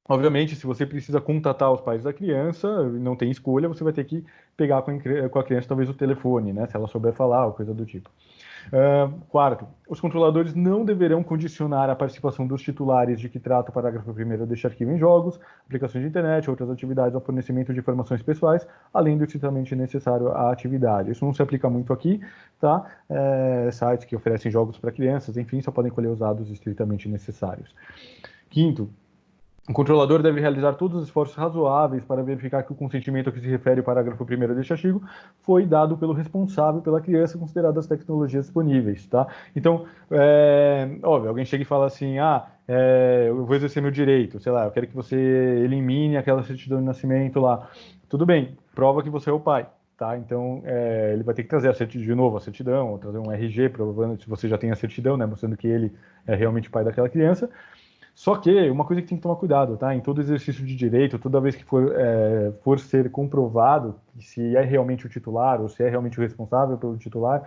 obviamente, se você precisa contatar os pais da criança, não tem escolha, você vai ter que pegar com a criança talvez o telefone, né, se ela souber falar ou coisa do tipo. Quarto, os controladores não deverão condicionar a participação dos titulares de que trata o parágrafo 1º deste artigo em jogos, aplicações de internet, outras atividades ao fornecimento de informações pessoais, além do estritamente necessário à atividade. Isso não se aplica muito aqui, tá? Sites que oferecem jogos para crianças, enfim, só podem colher os dados estritamente necessários. Quinto, o controlador deve realizar todos os esforços razoáveis para verificar que o consentimento a que se refere o parágrafo 1º deste artigo foi dado pelo responsável pela criança, consideradas as tecnologias disponíveis, tá? Então, óbvio, alguém chega e fala assim, eu vou exercer meu direito, sei lá, eu quero que você elimine aquela certidão de nascimento lá. Tudo bem, prova que você é o pai. Tá? Então, ele vai ter que trazer de novo a certidão, ou trazer um RG, provando se você já tem a certidão, né, mostrando que ele é realmente o pai daquela criança. Só que uma coisa que tem que tomar cuidado, tá? Em todo exercício de direito, toda vez que for ser comprovado se é realmente o titular ou se é realmente o responsável pelo titular,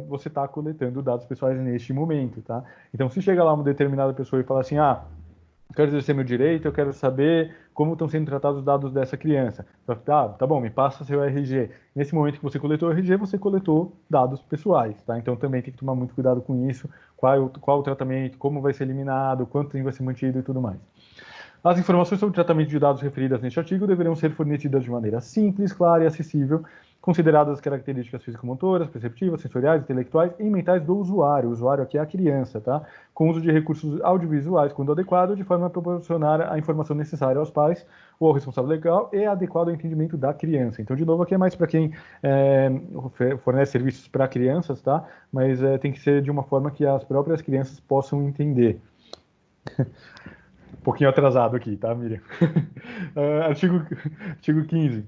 você está coletando dados pessoais neste momento, tá? Então, se chega lá uma determinada pessoa e fala assim, eu quero exercer meu direito, eu quero saber como estão sendo tratados os dados dessa criança. Tá bom, me passa seu RG. Nesse momento que você coletou o RG, você coletou dados pessoais, tá? Então também tem que tomar muito cuidado com isso, qual o tratamento, como vai ser eliminado, quanto tempo vai ser mantido e tudo mais. As informações sobre o tratamento de dados referidas neste artigo deverão ser fornecidas de maneira simples, clara e acessível, consideradas as características físico-motoras, perceptivas, sensoriais, intelectuais e mentais do usuário. O usuário aqui é a criança, tá? Com uso de recursos audiovisuais, quando adequado, de forma a proporcionar a informação necessária aos pais ou ao responsável legal e adequado ao entendimento da criança. Então, de novo, aqui é mais para quem fornece serviços para crianças, tá? Mas tem que ser de uma forma que as próprias crianças possam entender. Um pouquinho atrasado aqui, tá, Miriam? Artigo 15.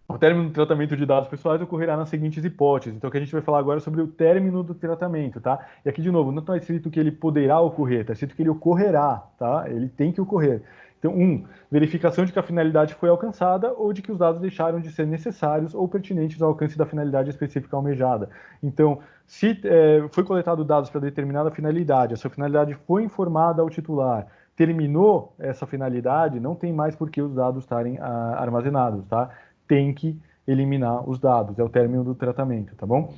O término do tratamento de dados pessoais ocorrerá nas seguintes hipóteses. Então, o que a gente vai falar agora é sobre o término do tratamento, tá? E aqui, de novo, não está escrito que ele poderá ocorrer, está escrito que ele ocorrerá, tá? Ele tem que ocorrer. Então, verificação de que a finalidade foi alcançada ou de que os dados deixaram de ser necessários ou pertinentes ao alcance da finalidade específica almejada. Então, se foi coletado dados para determinada finalidade, essa finalidade foi informada ao titular, terminou essa finalidade, não tem mais por que os dados estarem armazenados, tá? Tem que eliminar os dados, é o término do tratamento, tá bom?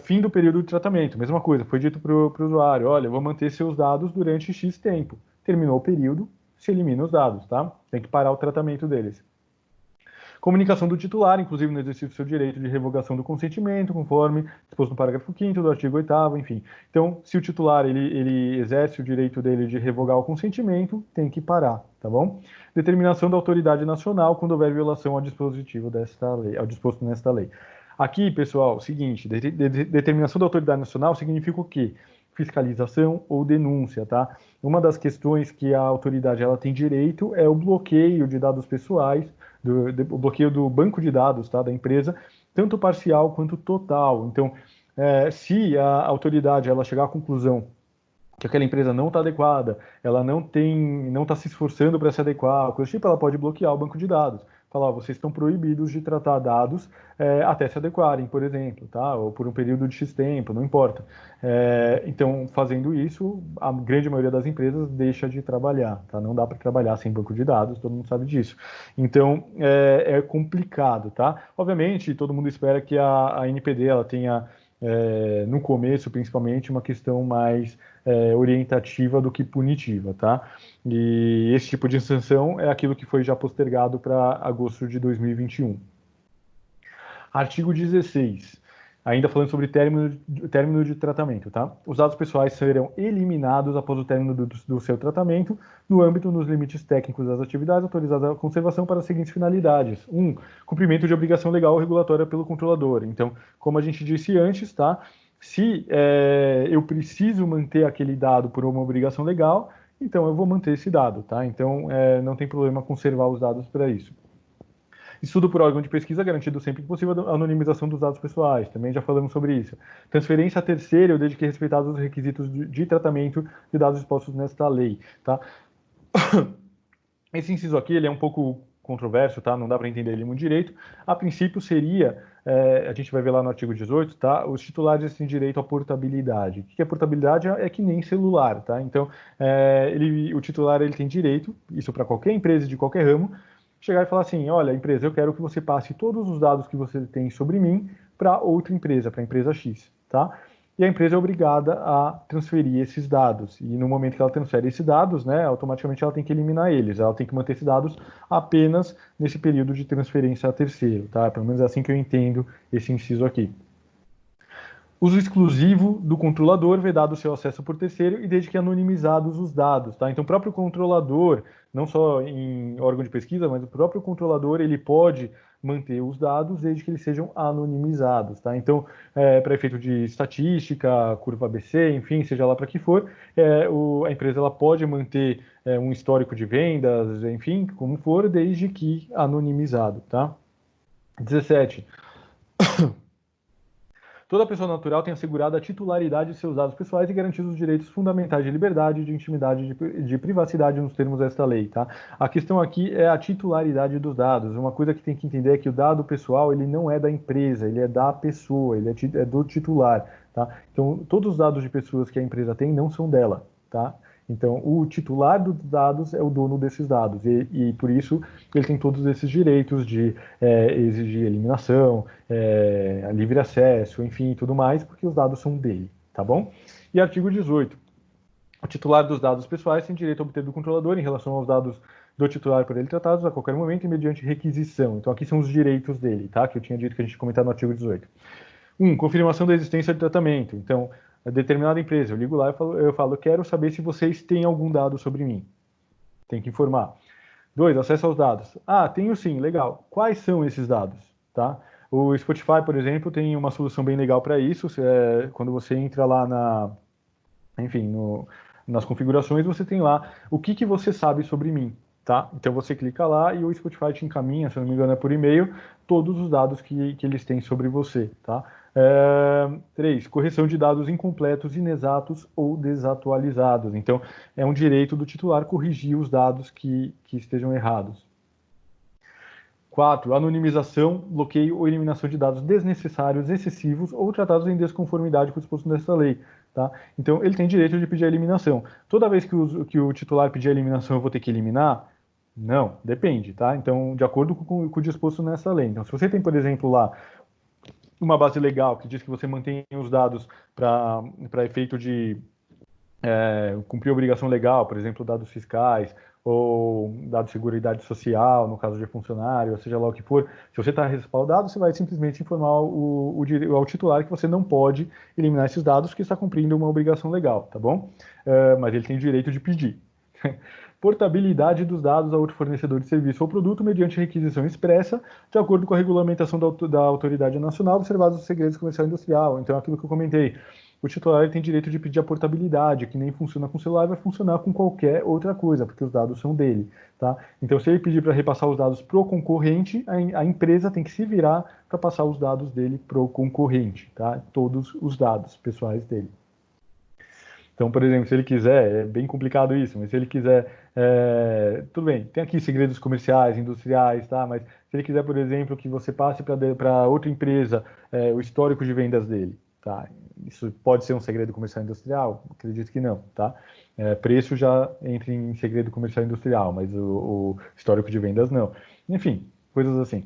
Fim do período de tratamento, mesma coisa, foi dito para o usuário, olha, eu vou manter seus dados durante X tempo. Terminou o período, se elimina os dados, tá? Tem que parar o tratamento deles. Comunicação do titular, inclusive no exercício do seu direito de revogação do consentimento, conforme disposto no parágrafo 5º do artigo 8º, enfim. Então, se o titular ele exerce o direito dele de revogar o consentimento, tem que parar, tá bom? Determinação da autoridade nacional quando houver violação ao dispositivo desta lei, ao disposto nesta lei. Aqui, pessoal, seguinte, determinação da autoridade nacional significa o quê? Fiscalização ou denúncia, tá? Uma das questões que a autoridade ela tem direito é o bloqueio de dados pessoais, o bloqueio do banco de dados, tá, da empresa, tanto parcial quanto total. Então, se a autoridade ela chegar à conclusão que aquela empresa não está adequada, ela não está se esforçando para se adequar, coisa tipo, ela pode bloquear o banco de dados. Falar, vocês estão proibidos de tratar dados até se adequarem, por exemplo, tá? Ou por um período de X tempo, não importa. Então, fazendo isso, a grande maioria das empresas deixa de trabalhar, tá? Não dá para trabalhar sem banco de dados, todo mundo sabe disso. Então, é complicado, tá? Obviamente, todo mundo espera que a NPD ela tenha, no começo, principalmente, uma questão mais orientativa do que punitiva, tá? E esse tipo de sanção é aquilo que foi já postergado para agosto de 2021. Artigo 16. Ainda falando sobre término de tratamento, tá? Os dados pessoais serão eliminados após o término do seu tratamento, no âmbito dos limites técnicos das atividades autorizadas à conservação para as seguintes finalidades. 1. Cumprimento de obrigação legal ou regulatória pelo controlador. Então, como a gente disse antes, tá? Se eu preciso manter aquele dado por uma obrigação legal, então eu vou manter esse dado, tá? Então, não tem problema conservar os dados para isso. Estudo por órgão de pesquisa garantido sempre que possível a anonimização dos dados pessoais, também já falamos sobre isso. Transferência a terceiro, desde que respeitados os requisitos de tratamento de dados expostos nesta lei, tá? Esse inciso aqui, ele é um pouco controverso, tá? Não dá para entender ele muito direito. A princípio seria, a gente vai ver lá no artigo 18, tá? Os titulares têm direito à portabilidade. O que é portabilidade? É que nem celular, tá? Então, o titular ele tem direito, isso para qualquer empresa de qualquer ramo, chegar e falar assim, olha, empresa, eu quero que você passe todos os dados que você tem sobre mim para outra empresa, para a empresa X, tá? E a empresa é obrigada a transferir esses dados. E no momento que ela transfere esses dados, né, automaticamente ela tem que eliminar eles. Ela tem que manter esses dados apenas nesse período de transferência a terceiro, tá? Pelo menos é assim que eu entendo esse inciso aqui. Uso exclusivo do controlador, vedado o seu acesso por terceiro e desde que anonimizados os dados, tá? Então, o próprio controlador, não só em órgão de pesquisa, mas o próprio controlador, ele pode manter os dados desde que eles sejam anonimizados, tá? Então, para efeito de estatística, curva ABC, enfim, seja lá para que for, a empresa ela pode manter um histórico de vendas, enfim, como for, desde que anonimizado, tá? 17. Toda pessoa natural tem assegurado a titularidade de seus dados pessoais e garantido os direitos fundamentais de liberdade, de intimidade e de privacidade nos termos desta lei, tá? A questão aqui é a titularidade dos dados. Uma coisa que tem que entender é que o dado pessoal, ele não é da empresa, ele é da pessoa, ele é do titular, tá? Então, todos os dados de pessoas que a empresa tem não são dela, tá? Então, o titular dos dados é o dono desses dados e por isso ele tem todos esses direitos de exigir eliminação, livre acesso, enfim, tudo mais, porque os dados são dele, tá bom? E artigo 18. O titular dos dados pessoais tem direito a obter do controlador em relação aos dados do titular por ele tratados a qualquer momento e mediante requisição. Então, aqui são os direitos dele, tá? Que eu tinha dito que a gente comentar no artigo 18. 1. Confirmação da existência de tratamento. Então, determinada empresa, eu ligo lá e eu falo, quero saber se vocês têm algum dado sobre mim. Tem que informar. 2. Acesso aos dados. Tenho sim, legal. Quais são esses dados? Tá? O Spotify, por exemplo, tem uma solução bem legal para isso. Quando você entra lá nas configurações, você tem lá o que você sabe sobre mim, tá? Então você clica lá e o Spotify te encaminha, se eu não me engano é por e-mail, todos os dados que eles têm sobre você, tá? 3. Correção de dados incompletos, inexatos ou desatualizados. Então, é um direito do titular corrigir os dados que estejam errados. 4. Anonimização, bloqueio ou eliminação de dados desnecessários, excessivos ou tratados em desconformidade com o disposto nesta lei. Tá? Então, ele tem direito de pedir a eliminação. Toda vez que o titular pedir a eliminação, eu vou ter que eliminar? Não, depende. Tá? Então, de acordo com o disposto nessa lei. Então, se você tem, por exemplo, lá uma base legal que diz que você mantém os dados para efeito de cumprir obrigação legal, por exemplo, dados fiscais, ou dados de seguridade social, no caso de funcionário, ou seja lá o que for, se você está respaldado, você vai simplesmente informar ao titular que você não pode eliminar esses dados porque está cumprindo uma obrigação legal, tá bom? Mas ele tem o direito de pedir. Portabilidade dos dados a outro fornecedor de serviço ou produto mediante requisição expressa, de acordo com a regulamentação da autoridade nacional, observados os segredos comercial e industrial. Então, aquilo que eu comentei, o titular tem direito de pedir a portabilidade, que nem funciona com celular, vai funcionar com qualquer outra coisa, porque os dados são dele, tá? Então, se ele pedir para repassar os dados pro concorrente, a empresa tem que se virar para passar os dados dele pro concorrente, tá? Todos os dados pessoais dele. Então, por exemplo, se ele quiser, é bem complicado isso, mas se ele quiser, tudo bem, tem aqui segredos comerciais, industriais, tá? Mas se ele quiser, por exemplo, que você passe para outra empresa o histórico de vendas dele, tá? Isso pode ser um segredo comercial industrial? Acredito que não, tá? Preço já entra em segredo comercial industrial, mas o histórico de vendas não. Enfim, coisas assim.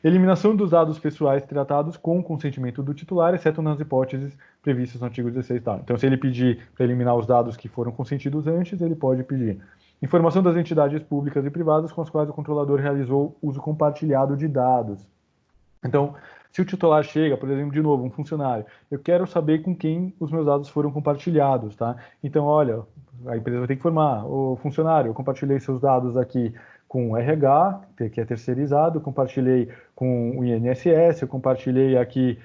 Eliminação dos dados pessoais tratados com consentimento do titular, exceto nas hipóteses previstas no artigo 16. Tá? Então, se ele pedir para eliminar os dados que foram consentidos antes, ele pode pedir. Informação das entidades públicas e privadas com as quais o controlador realizou uso compartilhado de dados. Então, se o titular chega, por exemplo, de novo, um funcionário, eu quero saber com quem os meus dados foram compartilhados, tá? Então, olha, a empresa vai ter que informar, o funcionário, eu compartilhei seus dados aqui com o RH, que é terceirizado, eu compartilhei com o INSS, eu compartilhei aqui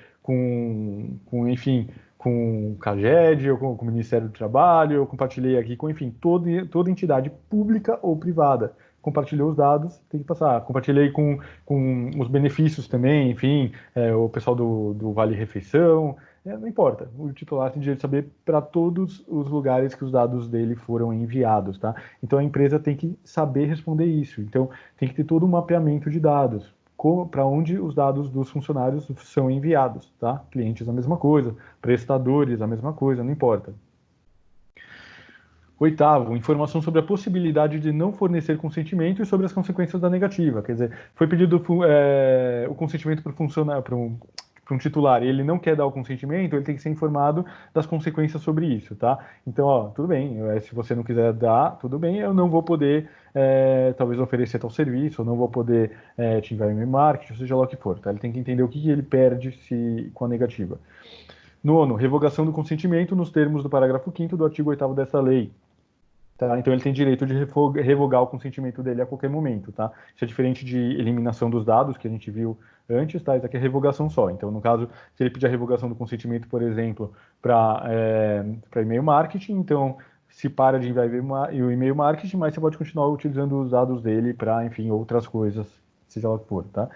enfim, com o CAGED, ou com o Ministério do Trabalho, eu compartilhei aqui com, enfim, toda entidade pública ou privada. Compartilhou os dados, tem que passar. Compartilhei com os benefícios também, enfim, o pessoal do Vale Refeição, não importa. O titular tem direito de saber para todos os lugares que os dados dele foram enviados, tá? Então a empresa tem que saber responder isso. Então tem que ter todo um mapeamento de dados, para onde os dados dos funcionários são enviados, tá? Clientes a mesma coisa, prestadores a mesma coisa, não importa. 8º, informação sobre a possibilidade de não fornecer consentimento e sobre as consequências da negativa. Quer dizer, foi pedido o consentimento para um titular e ele não quer dar o consentimento, ele tem que ser informado das consequências sobre isso, tá? Então, ó, tudo bem, se você não quiser dar, tudo bem, eu não vou poder, talvez, oferecer tal serviço, eu não vou poder te enviar e-mail marketing, seja lá o que for, tá? Ele tem que entender o que ele perde com a negativa. 9º, revogação do consentimento nos termos do parágrafo 5º do artigo 8º dessa lei. Tá? Então ele tem direito de revogar o consentimento dele a qualquer momento, tá? Isso é diferente de eliminação dos dados, que a gente viu antes, tá? Isso aqui é revogação só. Então, no caso, se ele pedir a revogação do consentimento, por exemplo, para e-mail marketing, então se para de enviar o e-mail marketing, mas você pode continuar utilizando os dados dele para, enfim, outras coisas, seja lá o que for, tá?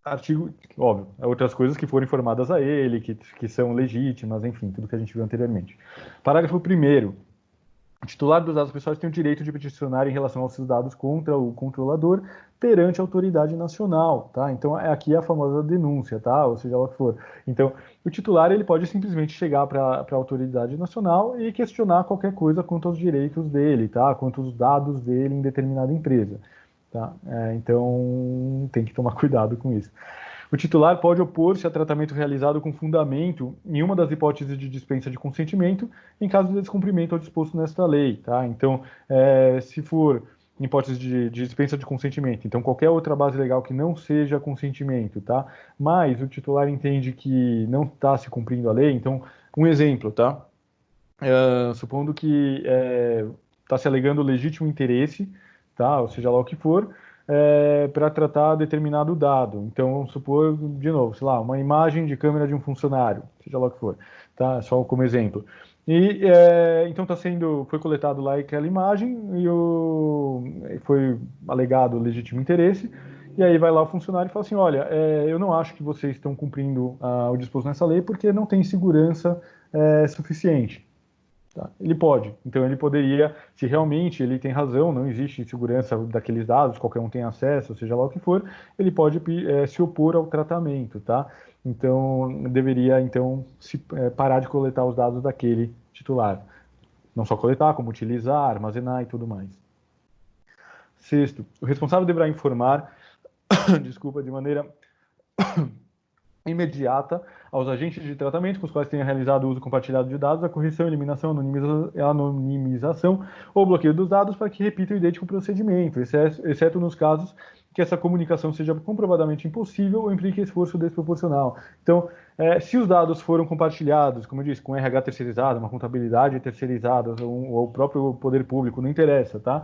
Artigo, óbvio, outras coisas que foram informadas a ele, que são legítimas, enfim, tudo que a gente viu anteriormente. Parágrafo 1º. O titular dos dados pessoais tem o direito de peticionar em relação aos seus dados contra o controlador perante a autoridade nacional, tá? Então, aqui é a famosa denúncia, tá? Ou seja, lá o que for. Então, o titular, ele pode simplesmente chegar para a autoridade nacional e questionar qualquer coisa quanto aos direitos dele, tá? Quanto aos dados dele em determinada empresa, tá? Então, tem que tomar cuidado com isso. O titular pode opor-se a tratamento realizado com fundamento em uma das hipóteses de dispensa de consentimento, em caso de descumprimento ao disposto nesta lei, tá? Então, se for em hipótese de dispensa de consentimento, então qualquer outra base legal que não seja consentimento, tá? Mas o titular entende que não está se cumprindo a lei, então, um exemplo, tá? Supondo que está se alegando legítimo interesse, tá? Ou seja lá o que for, para tratar determinado dado. Então, vamos supor, de novo, sei lá, uma imagem de câmera de um funcionário, seja lá o que for. tá? Só como exemplo. E então foi coletado lá aquela imagem e foi alegado legítimo interesse. E aí vai lá o funcionário e fala assim, olha, eu não acho que vocês estão cumprindo o disposto nessa lei porque não tem segurança suficiente. Tá? Ele pode. Então ele poderia, se realmente ele tem razão, não existe segurança daqueles dados, qualquer um tem acesso, seja lá o que for, ele pode se opor ao tratamento, tá? Então deveria parar de coletar os dados daquele titular. Não só coletar, como utilizar, armazenar e tudo mais. Sexto, o responsável deverá informar, desculpa, de maneira imediata aos agentes de tratamento com os quais tenha realizado o uso compartilhado de dados, a correção, eliminação, anonimização ou bloqueio dos dados para que repita o idêntico procedimento, exceto nos casos que essa comunicação seja comprovadamente impossível ou implique esforço desproporcional. Então, se os dados foram compartilhados, como eu disse, com RH terceirizado, uma contabilidade terceirizada, ou o próprio poder público, não interessa, tá?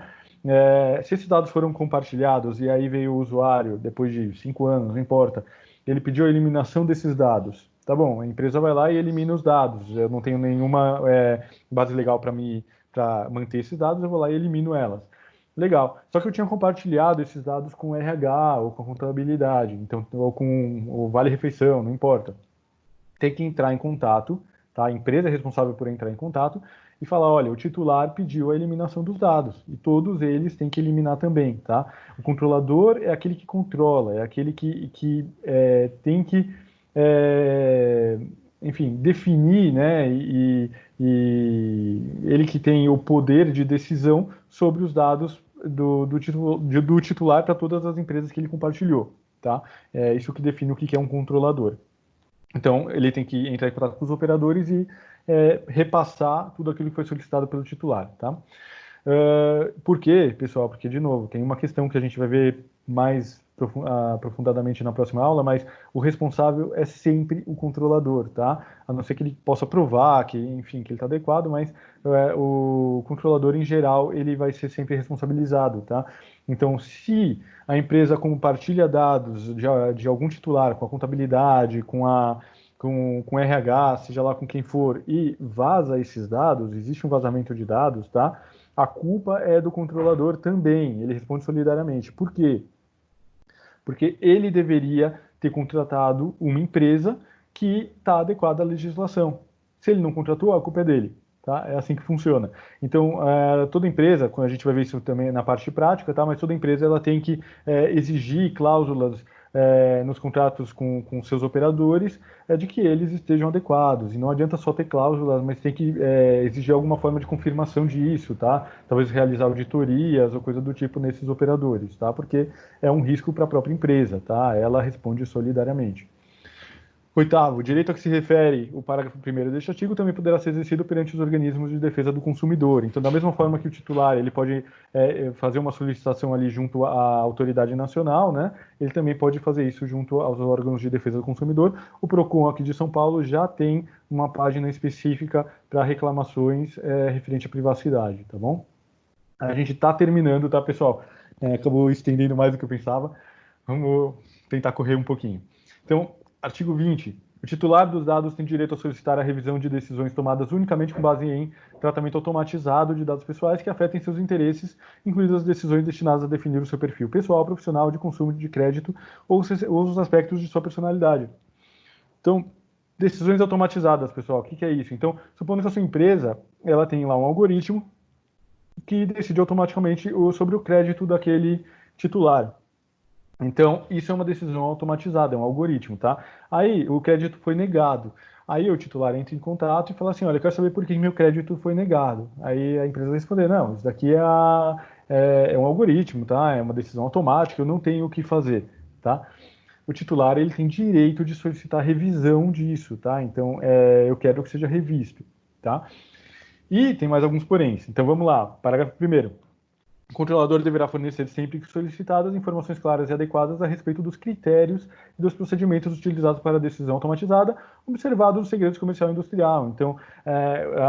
Se esses dados foram compartilhados e aí veio o usuário, depois de 5 anos, não importa, ele pediu a eliminação desses dados. Tá bom, a empresa vai lá e elimina os dados. Eu não tenho nenhuma base legal para manter esses dados, eu vou lá e elimino elas. Legal. Só que eu tinha compartilhado esses dados com o RH ou com a contabilidade, então, ou com o Vale Refeição, não importa. Tem que entrar em contato, tá? A empresa é responsável por entrar em contato e falar, olha, o titular pediu a eliminação dos dados e todos eles têm que eliminar também, tá? O controlador é aquele que controla, é aquele que tem que, enfim, definir, né? E ele que tem o poder de decisão sobre os dados do titular para todas as empresas que ele compartilhou, tá? É isso que define o que é um controlador. Então, ele tem que entrar em contato com os operadores e repassar tudo aquilo que foi solicitado pelo titular, tá? Por quê, pessoal? Porque, de novo, tem uma questão que a gente vai ver mais aprofundadamente na próxima aula, mas o responsável é sempre o controlador, tá? A não ser que ele possa provar que, enfim, que ele está adequado, mas o controlador, em geral, ele vai ser sempre responsabilizado, tá? Então, se a empresa compartilha dados de algum titular com a contabilidade, com RH, seja lá com quem for, e vaza esses dados, existe um vazamento de dados, tá? A culpa é do controlador também, ele responde solidariamente. Por quê? Porque ele deveria ter contratado uma empresa que está adequada à legislação. Se ele não contratou, a culpa é dele. Tá? É assim que funciona. Então, toda empresa, quando a gente vai ver isso também na parte prática, tá? Mas toda empresa ela tem que exigir cláusulas nos contratos com seus operadores de que eles estejam adequados. E não adianta só ter cláusulas, mas tem que exigir alguma forma de confirmação disso, tá? Talvez realizar auditorias ou coisa do tipo nesses operadores, tá? Porque é um risco para a própria empresa, tá? Ela responde solidariamente. Oitavo, o direito a que se refere o parágrafo 1º deste artigo também poderá ser exercido perante os organismos de defesa do consumidor. Então, da mesma forma que o titular ele pode fazer uma solicitação ali junto à autoridade nacional, né? Ele também pode fazer isso junto aos órgãos de defesa do consumidor. O Procon aqui de São Paulo já tem uma página específica para reclamações referente à privacidade, tá bom? A gente está terminando, tá, pessoal? Acabou estendendo mais do que eu pensava. Vamos tentar correr um pouquinho. Então, artigo 20. O titular dos dados tem direito a solicitar a revisão de decisões tomadas unicamente com base em tratamento automatizado de dados pessoais que afetem seus interesses, incluindo as decisões destinadas a definir o seu perfil pessoal, profissional, de consumo de crédito ou os aspectos de sua personalidade. Então, decisões automatizadas, pessoal, o que é isso? Então, supondo que a sua empresa ela tem lá um algoritmo que decide automaticamente sobre o crédito daquele titular. Então, isso é uma decisão automatizada, é um algoritmo, tá? Aí, o crédito foi negado. Aí, o titular entra em contato e fala assim, olha, eu quero saber por que meu crédito foi negado. Aí, a empresa vai responder, não, isso daqui é um algoritmo, tá? É uma decisão automática, eu não tenho o que fazer, tá? O titular, ele tem direito de solicitar revisão disso, tá? Então, eu quero que seja revisto, tá? E tem mais alguns poréns. Então, vamos lá. Parágrafo 1º. O controlador deverá fornecer sempre que solicitadas informações claras e adequadas a respeito dos critérios e dos procedimentos utilizados para a decisão automatizada, observado os segredos comercial e industrial. Então,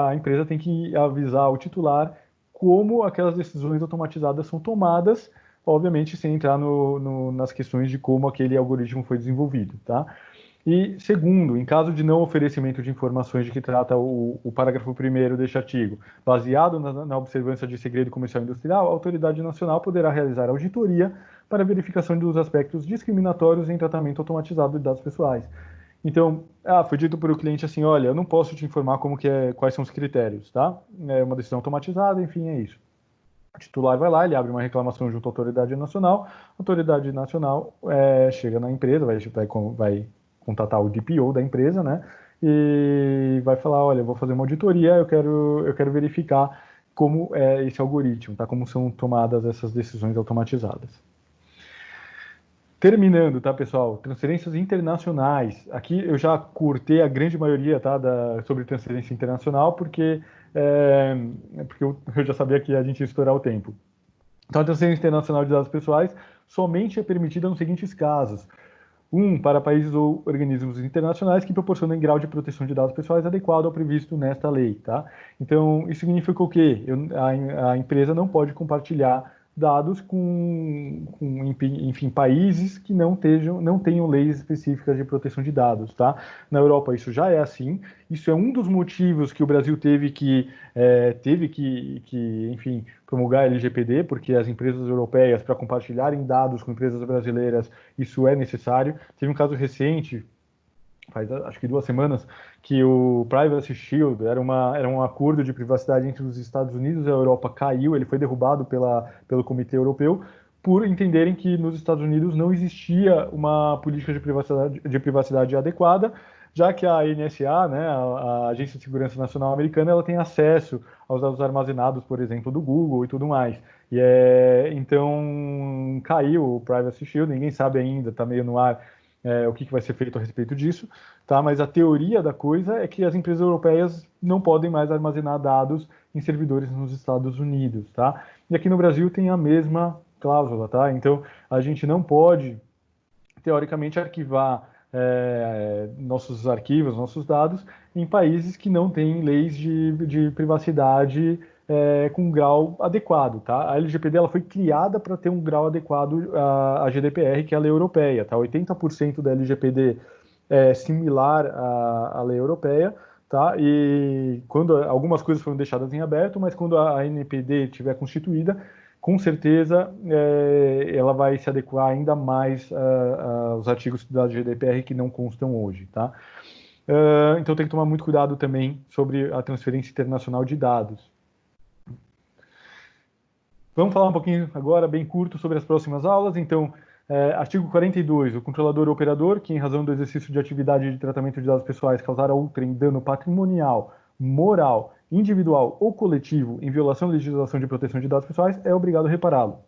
a empresa tem que avisar o titular como aquelas decisões automatizadas são tomadas, obviamente sem entrar nas questões de como aquele algoritmo foi desenvolvido, tá? E segundo, em caso de não oferecimento de informações de que trata o parágrafo 1º deste artigo, baseado na observância de segredo comercial e industrial, a autoridade nacional poderá realizar auditoria para verificação dos aspectos discriminatórios em tratamento automatizado de dados pessoais. Então, foi dito para o cliente assim, olha, eu não posso te informar quais são os critérios, tá? É uma decisão automatizada, enfim, é isso. O titular vai lá, ele abre uma reclamação junto à autoridade nacional, a autoridade nacional chega na empresa, vai contatar o DPO da empresa, né? E vai falar, olha, eu vou fazer uma auditoria, eu quero verificar como é esse algoritmo, tá? Como são tomadas essas decisões automatizadas. Terminando, tá, pessoal? Transferências internacionais. Aqui eu já cortei a grande maioria, tá, sobre transferência internacional, porque eu já sabia que a gente ia estourar o tempo. Então, a transferência internacional de dados pessoais somente é permitida nos seguintes casos. Para países ou organismos internacionais que proporcionem grau de proteção de dados pessoais adequado ao previsto nesta lei, tá? Então, isso significa o quê? A empresa não pode compartilhar dados enfim, países que não tenham leis específicas de proteção de dados, tá? Na Europa isso já é assim. Isso é um dos motivos que o Brasil teve que enfim, promulgar a LGPD, porque as empresas europeias, para compartilharem dados com empresas brasileiras, isso é necessário. Teve um caso recente, faz acho que 2 semanas, que o Privacy Shield era um acordo de privacidade entre os Estados Unidos e a Europa, caiu, ele foi derrubado pelo Comitê Europeu, por entenderem que nos Estados Unidos não existia uma política de privacidade adequada, já que a NSA, né, a Agência de Segurança Nacional Americana, ela tem acesso aos dados armazenados, por exemplo, do Google e tudo mais. Então, caiu o Privacy Shield, ninguém sabe ainda, está meio no ar o que vai ser feito a respeito disso, tá? Mas a teoria da coisa é que as empresas europeias não podem mais armazenar dados em servidores nos Estados Unidos, tá? E aqui no Brasil tem a mesma cláusula, tá? Então, a gente não pode, teoricamente, arquivar nossos arquivos, nossos dados, em países que não têm leis de privacidade com grau adequado, tá? A LGPD ela foi criada para ter um grau adequado à GDPR, que é a lei europeia, tá? 80% da LGPD é similar à lei europeia, tá? E quando algumas coisas foram deixadas em aberto, mas quando a NPD estiver constituída, com certeza ela vai se adequar ainda mais aos artigos da GDPR que não constam hoje, tá? Então tem que tomar muito cuidado também sobre a transferência internacional de dados. Vamos falar um pouquinho agora, bem curto, sobre as próximas aulas. Então, artigo 42, o controlador ou operador, que em razão do exercício de atividade de tratamento de dados pessoais causar a outrem dano patrimonial, moral, individual ou coletivo em violação da legislação de proteção de dados pessoais, é obrigado a repará-lo.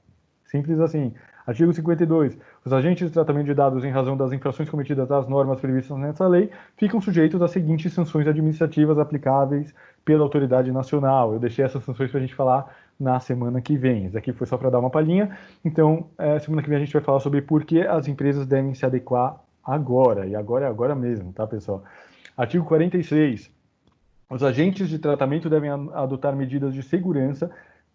Simples assim. Artigo 52. Os agentes de tratamento de dados em razão das infrações cometidas às normas previstas nessa lei ficam sujeitos às seguintes sanções administrativas aplicáveis pela autoridade nacional. Eu deixei essas sanções para a gente falar na semana que vem. Isso aqui foi só para dar uma palhinha. Então, semana que vem a gente vai falar sobre por que as empresas devem se adequar agora. E agora é agora mesmo, tá, pessoal? Artigo 46. Os agentes de tratamento devem adotar medidas de segurança,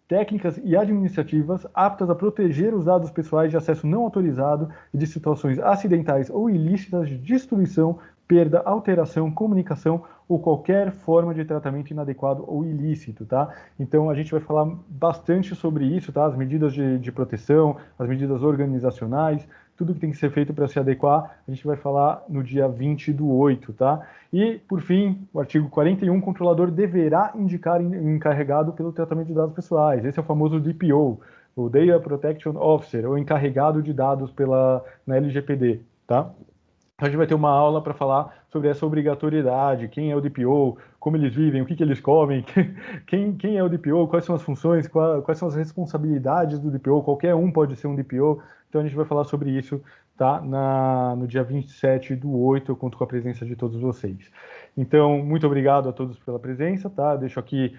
técnicas e administrativas aptas a proteger os dados pessoais de acesso não autorizado e de situações acidentais ou ilícitas de destruição, perda, alteração, comunicação ou qualquer forma de tratamento inadequado ou ilícito, tá? Então a gente vai falar bastante sobre isso, tá? As medidas de proteção, as medidas organizacionais, tudo que tem que ser feito para se adequar, a gente vai falar no dia 20/8, tá? E, por fim, o artigo 41, o controlador deverá indicar encarregado pelo tratamento de dados pessoais. Esse é o famoso DPO, o Data Protection Officer, ou encarregado de dados na LGPD, tá? A gente vai ter uma aula para falar sobre essa obrigatoriedade, quem é o DPO, como eles vivem, o que eles comem, quem é o DPO, quais são as funções, quais são as responsabilidades do DPO, qualquer um pode ser um DPO. Então a gente vai falar sobre isso, tá? No dia 27/8, eu conto com a presença de todos vocês. Então, muito obrigado a todos pela presença, tá? Deixo aqui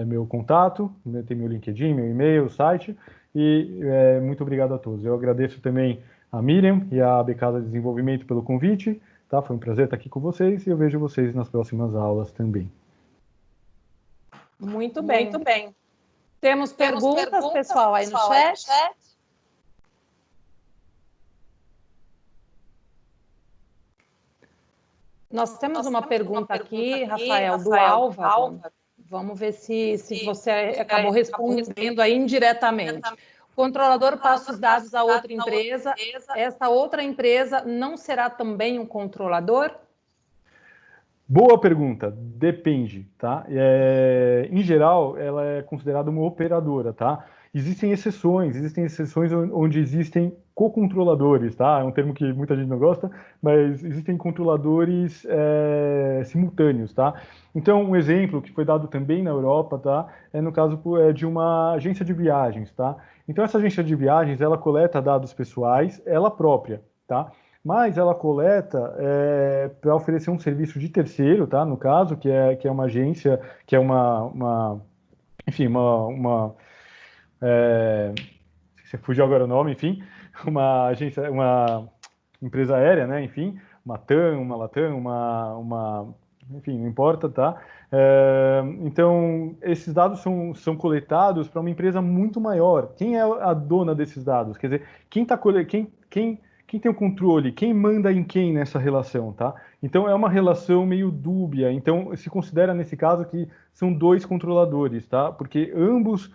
meu contato, tem meu LinkedIn, meu e-mail, site, e muito obrigado a todos. Eu agradeço também a Miriam e a Becasa de Desenvolvimento pelo convite, tá? Foi um prazer estar aqui com vocês e eu vejo vocês nas próximas aulas também. Muito bem. Muito bem. Temos perguntas, pessoal, aí no chat? Nós temos uma pergunta aqui, Rafael, do Álvaro. Vamos ver se você acabou respondendo aí indiretamente. O controlador passa os dados a outra empresa. Essa outra empresa não será também um controlador? Boa pergunta, depende, tá? Em geral, ela é considerada uma operadora, tá? Existem exceções onde existem co-controladores, tá? É um termo que muita gente não gosta, mas existem controladores simultâneos, tá? Então, um exemplo que foi dado também na Europa, tá? É no caso de uma agência de viagens, tá? Então, essa agência de viagens, ela coleta dados pessoais, ela própria, tá? Mas ela coleta para oferecer um serviço de terceiro, tá? No caso, que é uma agência, que é enfim, você fugiu agora o nome, enfim, uma agência, uma empresa aérea, né? Enfim, uma TAM, uma LATAM, enfim, não importa, tá? Então, esses dados são coletados para uma empresa muito maior. Quem é a dona desses dados? Quer dizer, quem tem o controle, quem manda em quem nessa relação, tá? Então é uma relação meio dúbia. Então se considera nesse caso que são dois controladores, tá? Porque ambos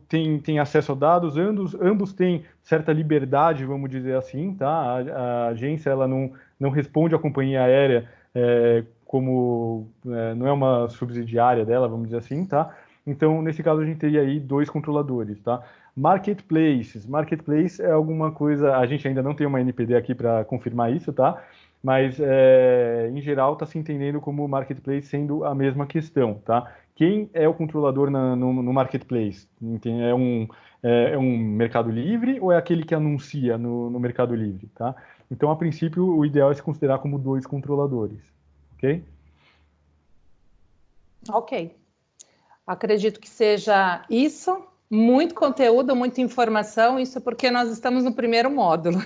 têm acesso a dados, ambos têm certa liberdade, vamos dizer assim, tá? A agência ela não responde à companhia aérea como não é uma subsidiária dela, vamos dizer assim, tá? Então nesse caso a gente teria aí dois controladores, tá? Marketplace é alguma coisa, a gente ainda não tem uma NPD aqui para confirmar isso, tá? Mas, em geral, está se entendendo como marketplace sendo a mesma questão, tá? Quem é o controlador no marketplace? É um Mercado Livre ou é aquele que anuncia no Mercado Livre, tá? Então, a princípio, o ideal é se considerar como dois controladores, ok? Ok. Acredito que seja isso. Muito conteúdo, muita informação, isso porque nós estamos no primeiro módulo.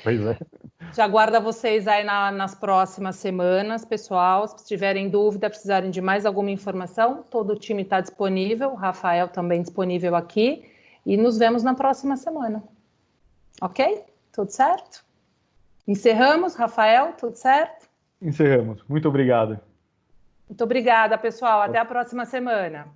Pois é. Já aguardo vocês aí nas próximas semanas, pessoal. Se tiverem dúvida, precisarem de mais alguma informação, todo o time está disponível, o Rafael também disponível aqui, e nos vemos na próxima semana. Ok? Tudo certo? Encerramos, Rafael, tudo certo? Encerramos. Muito obrigado. Muito obrigada, pessoal. Até a próxima semana.